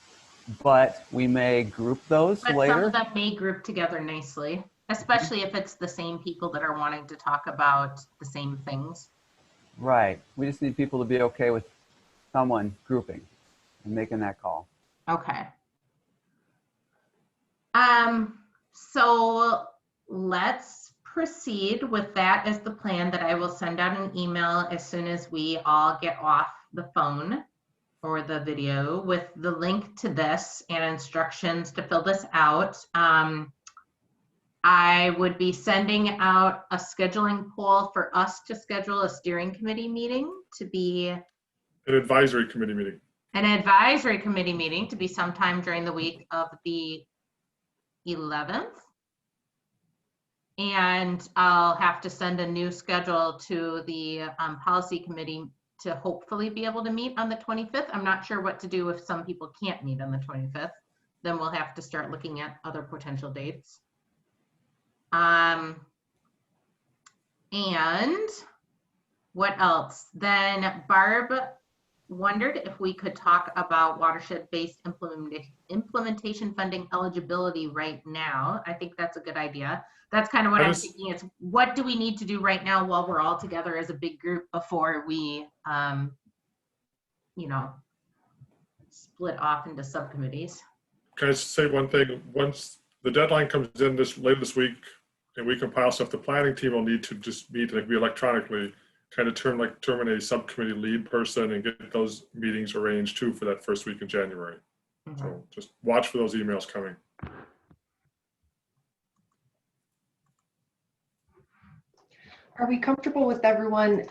but we may group those But later. some of them may group together nicely, especially if it's the same people that are wanting to talk about the same things. Right. We just need people to be okay with someone grouping and making that call. Okay. So let's proceed with that as the plan, that I will send out an email as soon as we all get off the phone or the video with the link to this and instructions to fill this out. I would be sending out a scheduling poll for us to schedule a steering committee meeting to be An advisory committee meeting. an advisory committee meeting to be sometime during the week of the 11th. And I'll have to send a new schedule to the policy committee to hopefully be able to meet on the 25th. I'm not sure what to do if some people can't meet on the 25th. Then we'll have to start looking at other potential dates. And what else? Then Barb wondered if we could talk about watershed-based implementation funding eligibility right now. I think that's a good idea. That's kind of what I'm thinking. It's what do we need to do right now while we're all together as a big group before we, you know, split off into subcommittees. Can I say one thing? Once the deadline comes in later this week and we compile stuff, the planning team will need to just meet, like, be electronically, kind of determine a subcommittee lead person and get those meetings arranged too for that first week in January. Mm-hmm. So just watch for those emails coming. Are we comfortable with everyone,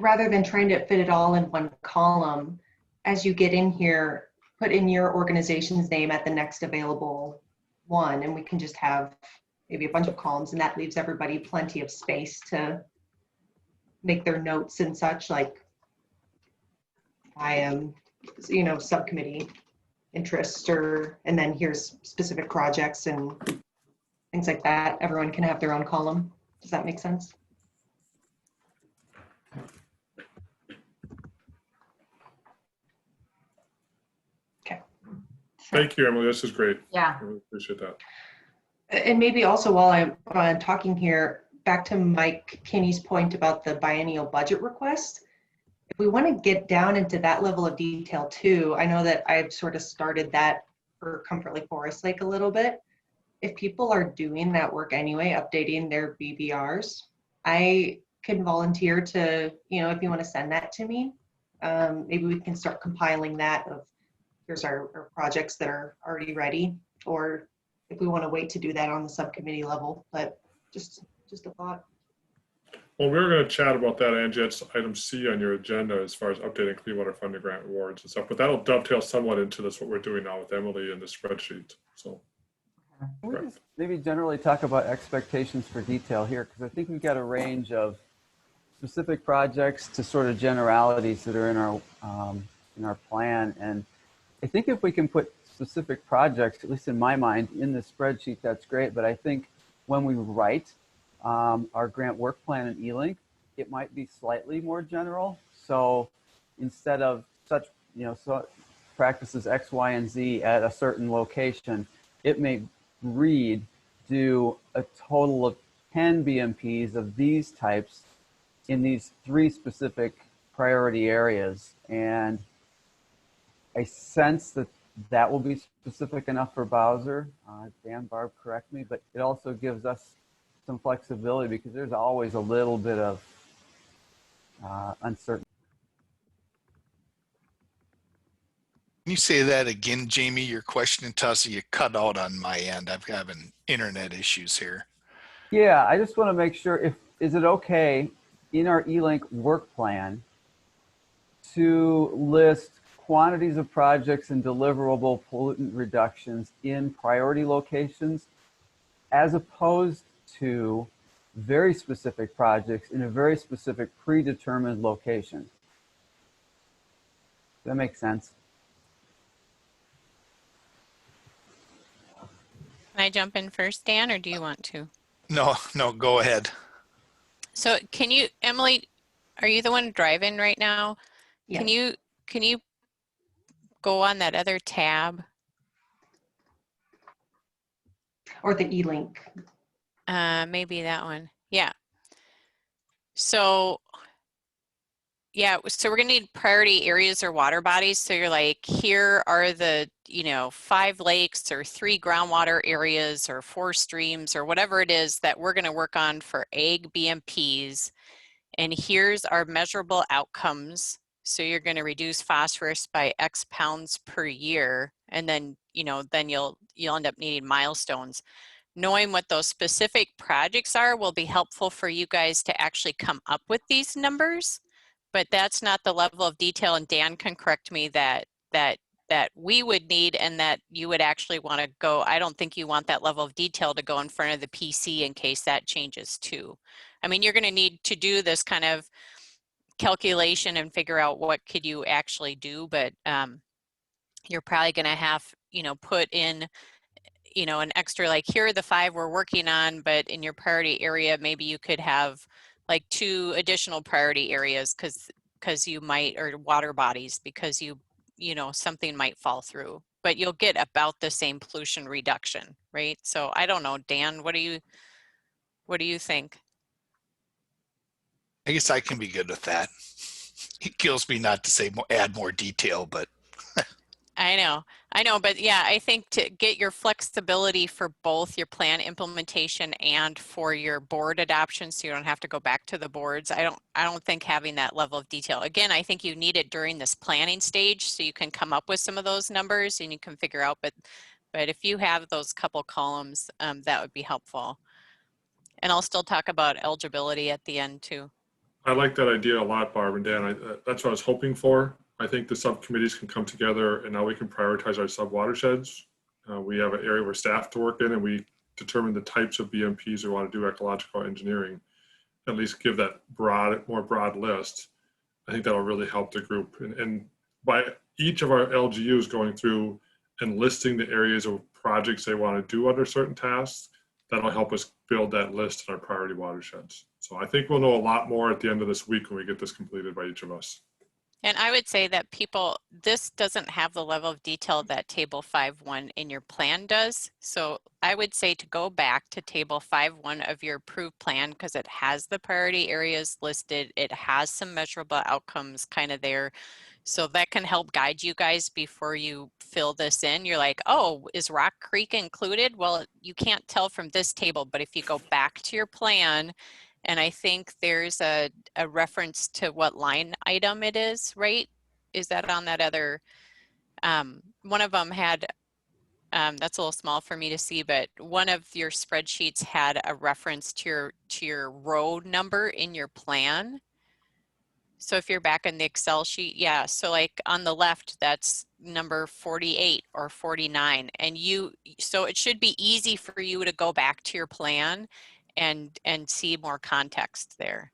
rather than trying to fit it all in one column, as you get in here, put in your organization's name at the next available one, and we can just have maybe a bunch of columns, and that leaves everybody plenty of space to make their notes and such, like I am, you know, subcommittee interest, or, and then here's specific projects and things like that. Everyone can have their own column. Does that make sense? Okay. Thank you, Emily. This is great. Yeah. I really appreciate that. And maybe also while I'm talking here, back to Mike Kinney's point about the biennial budget request, if we want to get down into that level of detail too, I know that I've sort of started that for Comfort Lake Forest Lake a little bit. If people are doing that work anyway, updating their BBRs, I can volunteer to, you know, if you want to send that to me, maybe we can start compiling that of here's our projects that are already ready, or if we want to wait to do that on the subcommittee level, but just a thought. Well, we were going to chat about that, Angie. It's item C on your agenda as far as updating Clean Water Funding Grant awards and stuff, but that'll dovetail somewhat into this, what we're doing now with Emily and the spreadsheet. So can we just maybe generally talk about expectations for detail here? Because I think we've got a range of specific projects to sort of generalities that are in our plan. And I think if we can put specific projects, at least in my mind, in the spreadsheet, that's great. But I think when we write our grant work plan in eLink, it might be slightly more general. So instead of such, you know, so practices X, Y, and Z at a certain location, it may read, do a total of 10 BMPs of these types in these 3 specific priority areas. And I sense that that will be specific enough for Bowser. Dan, Barb, correct me, but it also gives us some flexibility because there's always a little bit of uncertainty. Can you say that again, Jamie? Your question to us, you cut out on my end. I'm having internet issues here. Yeah, I just want to make sure is it okay in our E-Link work plan to list quantities of projects and deliverable pollutant reductions in priority locations as opposed to very specific projects in a very specific predetermined location? Does that make sense? Can I jump in first, Dan, or do you want to? No, go ahead. So can you, Emily, are you the one driving right now? Yeah. Can you go on that other tab? Or the E-Link. Maybe that one. Yeah. So yeah, so we're gonna need priority areas or water bodies. So you're like, here are the, 5 lakes or 3 groundwater areas or 4 streams or whatever it is that we're gonna work on for ag BMPs. And here's our measurable outcomes. So you're gonna reduce phosphorus by X pounds per year. And then, then you'll end up needing milestones. Knowing what those specific projects are will be helpful for you guys to actually come up with these numbers. But that's not the level of detail, and Dan can correct me, that we would need and that you would actually want to go. I don't think you want that level of detail to go in front of the PC in case that changes too. I mean, you're going to need to do this kind of calculation and figure out what could you actually do, but you're probably going to have, put in, an extra, like, here are the 5 we're working on, but in your priority area, maybe you could have like 2 additional priority areas because you might, or water bodies, because something might fall through, but you'll get about the same pollution reduction, right? So I don't know, Dan, what do you think? I guess I can be good with that. It kills me not to say add more detail, but I know, but yeah, I think to get your flexibility for both your plan implementation and for your board adoption, so you don't have to go back to the boards. I don't think having that level of detail. Again, I think you need it during this planning stage so you can come up with some of those numbers and you can figure out, but if you have those couple columns, that would be helpful. And I'll still talk about eligibility at the end too. I like that idea a lot, Barb and Dan. That's what I was hoping for. I think the subcommittees can come together and now we can prioritize our sub-watersheds. We have an area where staff to work in and we determine the types of BMPs we want to do ecological engineering, at least give that more broad list. I think that'll really help the group. And by each of our LGUs going through and listing the areas of projects they want to do under certain tasks, that'll help us build that list in our priority watersheds. So I think we'll know a lot more at the end of this week when we get this completed by each of us. And I would say that this doesn't have the level of detail that table 5.1 in your plan does. So I would say to go back to table 5.1 of your approved plan, because it has the priority areas listed. It has some measurable outcomes kind of there. So that can help guide you guys before you fill this in. You're like, oh, is Rock Creek included? Well, you can't tell from this table, but if you go back to your plan, and I think there's a reference to what line item it is, right? Is that on that other, one of them had, that's a little small for me to see, but one of your spreadsheets had a reference to your row number in your plan. So if you're back in the Excel sheet, yeah, so like on the left, that's number 48 or 49. And so it should be easy for you to go back to your plan and see more context there.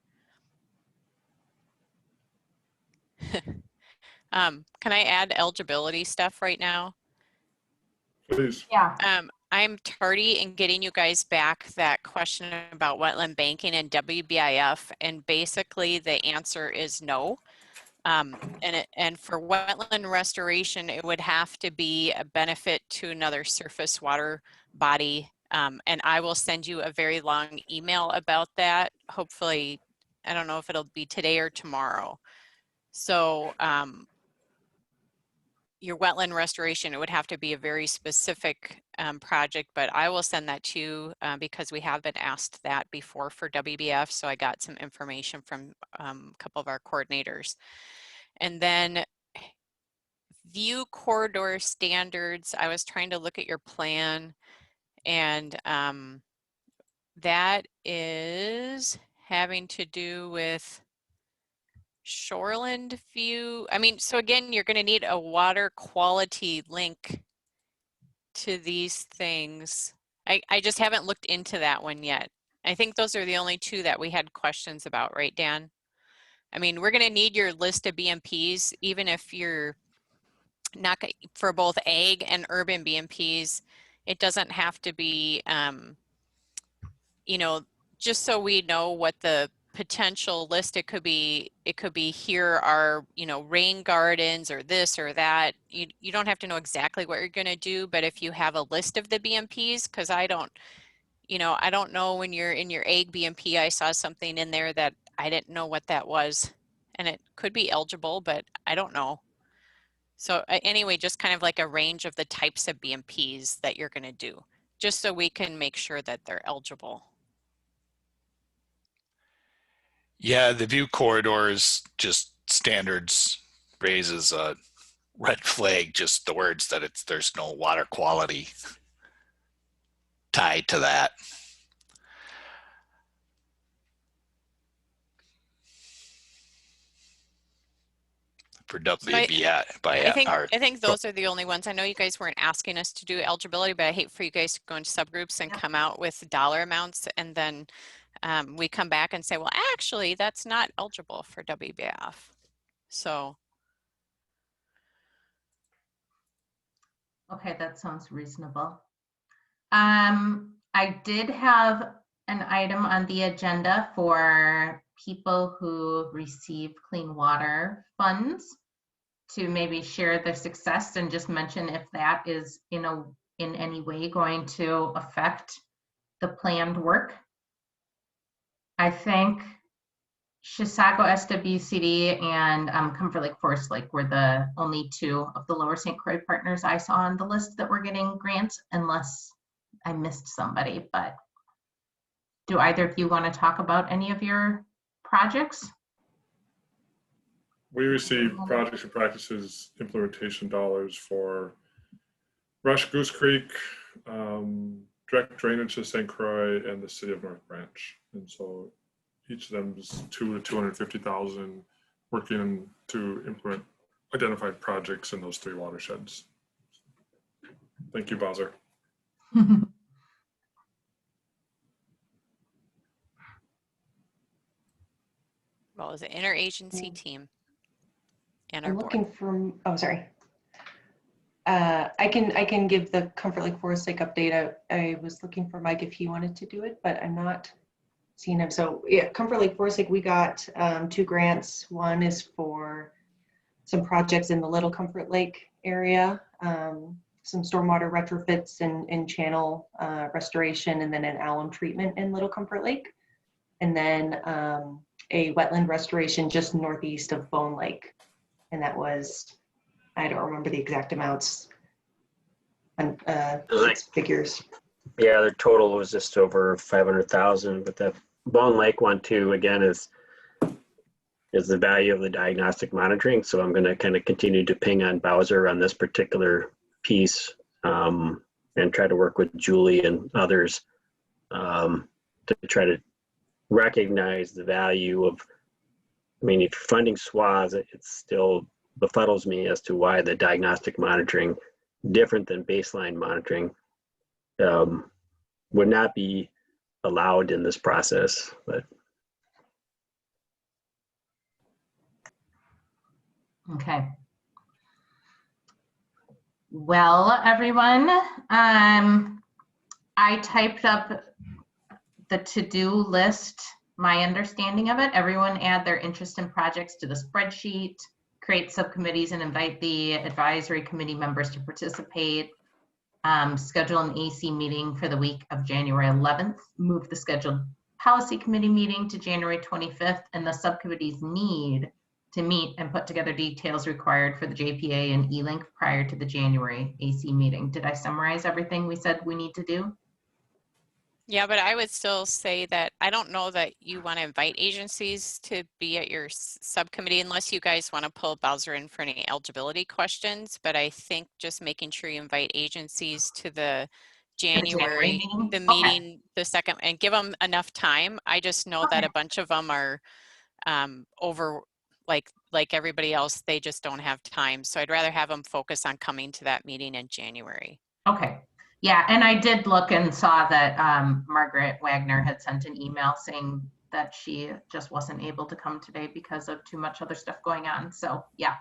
Can I add eligibility stuff right now? Please. Yeah. I'm tardy in getting you guys back that question about wetland banking and WBIF, and basically the answer is no. And for wetland restoration, it would have to be a benefit to another surface water body. And I will send you a very long email about that. Hopefully, I don't know if it'll be today or tomorrow. So your wetland restoration, it would have to be a very specific project, but I will send that to you because we have been asked that before for WBF. So I got some information from a couple of our coordinators. And then view corridor standards, I was trying to look at your plan, and that is having to do with shoreland view. I mean, so again, you're going to need a water quality link to these things. I just haven't looked into that one yet. I think those are the only two that we had questions about, right, Dan? I mean, we're going to need your list of BMPs, even if you're not for both ag and urban BMPs. It doesn't have to be, you know, just so we know what the potential list, it could be here are, you know, rain gardens or this or that. You don't have to know exactly what you're going to do, but if you have a list of the BMPs, because I don't know when you're in your ag BMP, I saw something in there that I didn't know what that was, and it could be eligible, but I don't know. So anyway, just kind of like a range of the types of BMPs that you're going to do, just so we can make sure that they're eligible. Yeah, the view corridors, just standards, raises a red flag, just the words that there's no water quality tied to that. For WBI, I think those are the only ones. I know you guys weren't asking us to do eligibility, but I hate for you guys to go into subgroups and come out with dollar amounts, and then we come back and say, well, actually, that's not eligible for WBF. So. Okay, that sounds reasonable. I did have an item on the agenda for people who receive clean water funds to maybe share their success and just mention if that is in any way going to affect the planned work. I think Chisago SWCD and Comfort Lake Forest Lake were the only two of the Lower St. Croix partners I saw on the list that were getting grants, unless I missed somebody. But do either of you want to talk about any of your projects? We receive projects and practices implementation dollars for Rush Goose Creek, direct drainage to St. Croix, and the city of North Branch. And so each of them is $200,000 to $250,000 working to implement identified projects in those three watersheds. Thank you, Bowser. Well, it's an interagency team. And our I'm looking board. for, oh, sorry. I can give the Comfort Lake Forest Lake update. I was looking for Mike if he wanted to do it, but I'm not seeing him. So yeah, Comfort Lake Forest Lake, we got 2 grants. One is for some projects in the Little Comfort Lake area, some stormwater retrofits and channel restoration, and then an alum treatment in Little Comfort Lake. And then a wetland restoration just northeast of Bone Lake. And that was, I don't remember the exact amounts, six figures. Yeah, their total was just over 500,000, but the Bone Lake one too, again, is the value of the diagnostic monitoring. So I'm going to kind of continue to ping on Bowser on this particular piece and try to work with Julie and others to try to recognize the value of, I mean, if you're funding SWAs, it still befuddles me as to why the diagnostic monitoring, different than baseline monitoring, would not be allowed in this process. But Okay. Well, everyone, I typed up the to-do list, my understanding of it. Everyone add their interest in projects to the spreadsheet. create subcommittees and invite the advisory committee members to participate. Schedule an AC meeting for the week of January 11th. Move the scheduled policy committee meeting to January 25th, and the subcommittees need to meet and put together details required for the JPA and E-Link prior to the January AC meeting. Did I summarize everything we said we need to do? Yeah, but I would still say that I don't know that you want to invite agencies to be at your subcommittee unless you guys want to pull Bowser in for any eligibility questions. But I think just making sure you invite agencies to the January meeting, the second, and give them enough time. I just know that a bunch of them are over, like everybody else, they just don't have time. So I'd rather have them focus on coming to that meeting in January. Okay. Yeah, and I did look and saw that Margaret Wagner had sent an email saying that she just wasn't able to come today because of too much other stuff going on. So, yeah.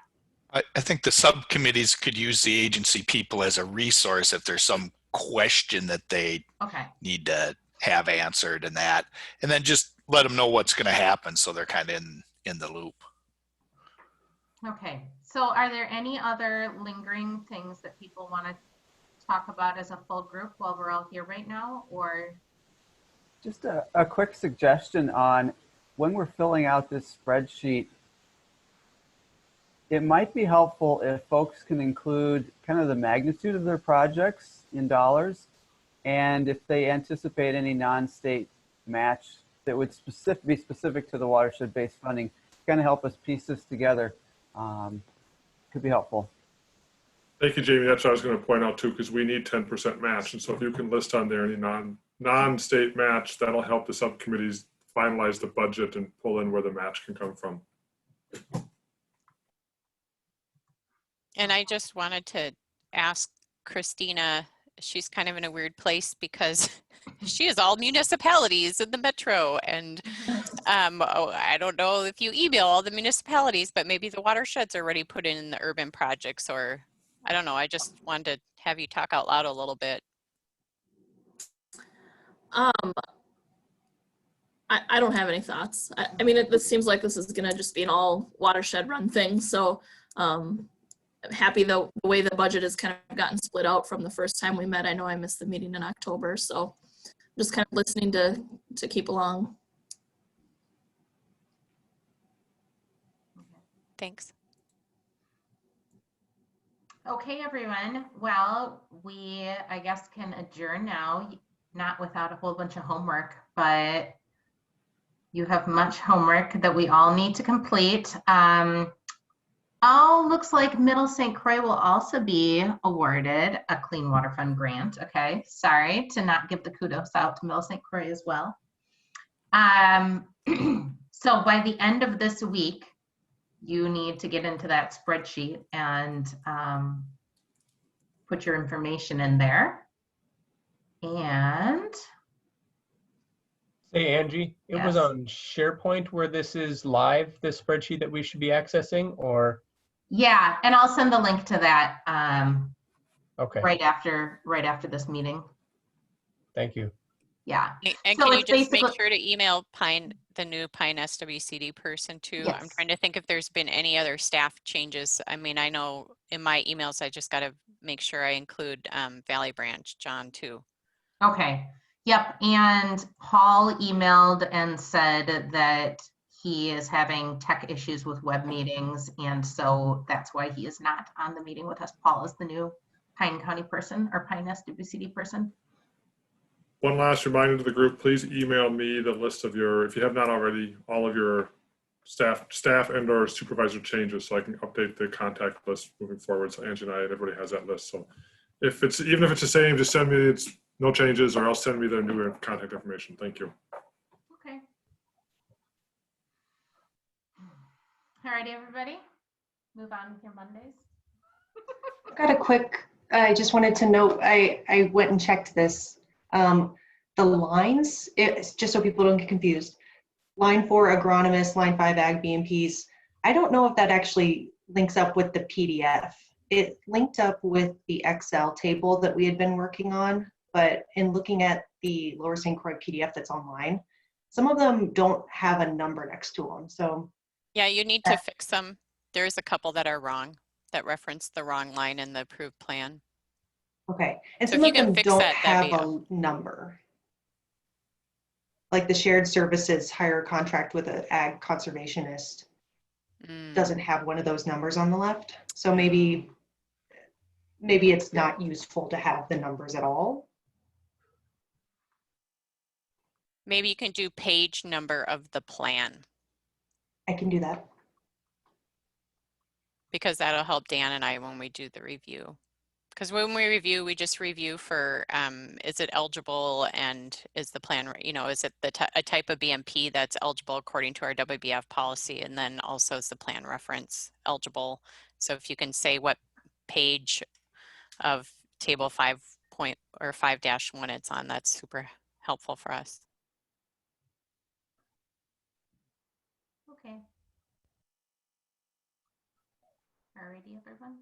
I think the subcommittees could use the agency people as a resource if there's some question that they need to have answered and that, and then just let them know what's going to happen so they're kind of in the loop. Okay, so are there any other lingering things that people want to talk about as a full group while we're all here right now, or? Just a quick suggestion on when we're filling out this spreadsheet, it might be helpful if folks can include kind of the magnitude of their projects in dollars, and if they anticipate any non-state match that would be specific to the watershed-based funding, kind of help us piece this together. Could be helpful. Thank you, Jamie. That's what I was going to point out too, because we need 10% match. And so if you can list on there any non-state match, that'll help the subcommittees finalize the budget and pull in where the match can come from. And I just wanted to ask Christina, she's kind of in a weird place because she is all municipalities in the metro. And I don't know if you email all the municipalities, but maybe the watersheds are already put in the urban projects, or I don't know. I just wanted to have you talk out loud a little bit. I don't have any thoughts. I mean, this seems like this is going to just be an all watershed run thing. So I'm happy the way the budget has kind of gotten split out from the first time we met. I know I missed the meeting in October, so just kind of listening to keep along. Thanks. Okay, everyone. Well, we, I guess, can adjourn now, not without a whole bunch of homework, but you have much homework that we all need to complete. Looks like Middle St. Croix will also be awarded a Clean Water Fund grant. Okay, sorry to not give the kudos out to Middle St. Croix as well. So by the end of this week, you need to get into that spreadsheet and put your information in there. And hey, Angie, it was on SharePoint where this is live, this spreadsheet that we should be accessing, or? Yeah, and I'll send the link to that okay. right after this meeting. Thank you. Yeah. And so can you just make sure to email Pine, the new Pine SWCD person too? Yes. I'm trying to think if there's been any other staff changes. I mean, I know in my emails, I just got to make sure I include Valley Branch John too. Okay. Yep. And Paul emailed and said that he is having tech issues with web meetings. And so that's why he is not on the meeting with us. Paul is the new Pine County person or Pine SWCD person. One last reminder to the group, please email me the list of your, if you have not already, all of your staff and or supervisor changes so I can update the contact list moving forward. So Angie and I, everybody has that list. So if it's, even if it's the same, just send me it's no changes or else send me their new contact information. Thank you. Okay. All right, everybody, move on with your Mondays. I've got a quick, I just wanted to note, I went and checked this. The lines, it's just so people don't get confused. Line 4 agronomist, line 5 ag BMPs. I don't know if that actually links up with the PDF. It linked up with the Excel table that we had been working on, but in looking at the Lower St. Croix PDF that's online, some of them don't have a number next to them. So yeah, you need to fix them. There's a couple that are wrong, that reference the wrong line in the approved plan. Okay, and So some if you of can them fix don't that, that'd have be a number. Like the shared services hire contract with an ag conservationist doesn't have one of those numbers on the left. So maybe it's not useful to have the numbers at all. Maybe you can do page number of the plan, I can do that. because that'll help Dan and I when we do the review. Because when we review, we just review for, is it eligible, and is the plan, is it a type of BMP that's eligible according to our WBF policy, and then also is the plan reference eligible. So if you can say what page of table 5.5-1 it's on, that's super helpful for us. Okay. Alrighty, everyone.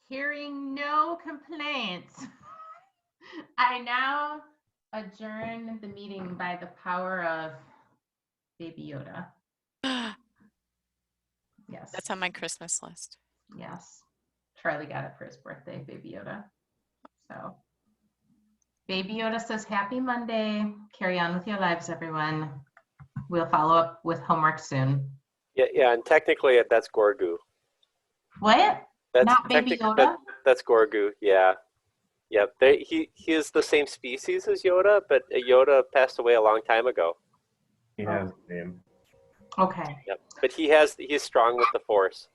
Hearing no complaints, I now adjourn the meeting by the power of Baby Yoda. Yes. That's on my Christmas list. Yes. Charlie got it for his birthday, Baby Yoda. So, Baby Yoda says, Happy Monday. Carry on with your lives, everyone. We'll follow up with homework soon. Yeah, and technically that's Gorgu. What? That's Not Baby Yoda? That's Gorgu, yeah. Yeah, he is the same species as Yoda, but Yoda passed away a long time ago. He has a name. Okay. Yep, but he's strong with the Force.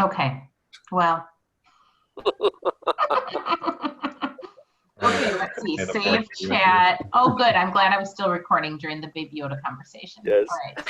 Okay. Well. Okay, let's see. Save chat. Oh, good. I'm glad I was still recording during the Baby Yoda conversation. Yes. All right.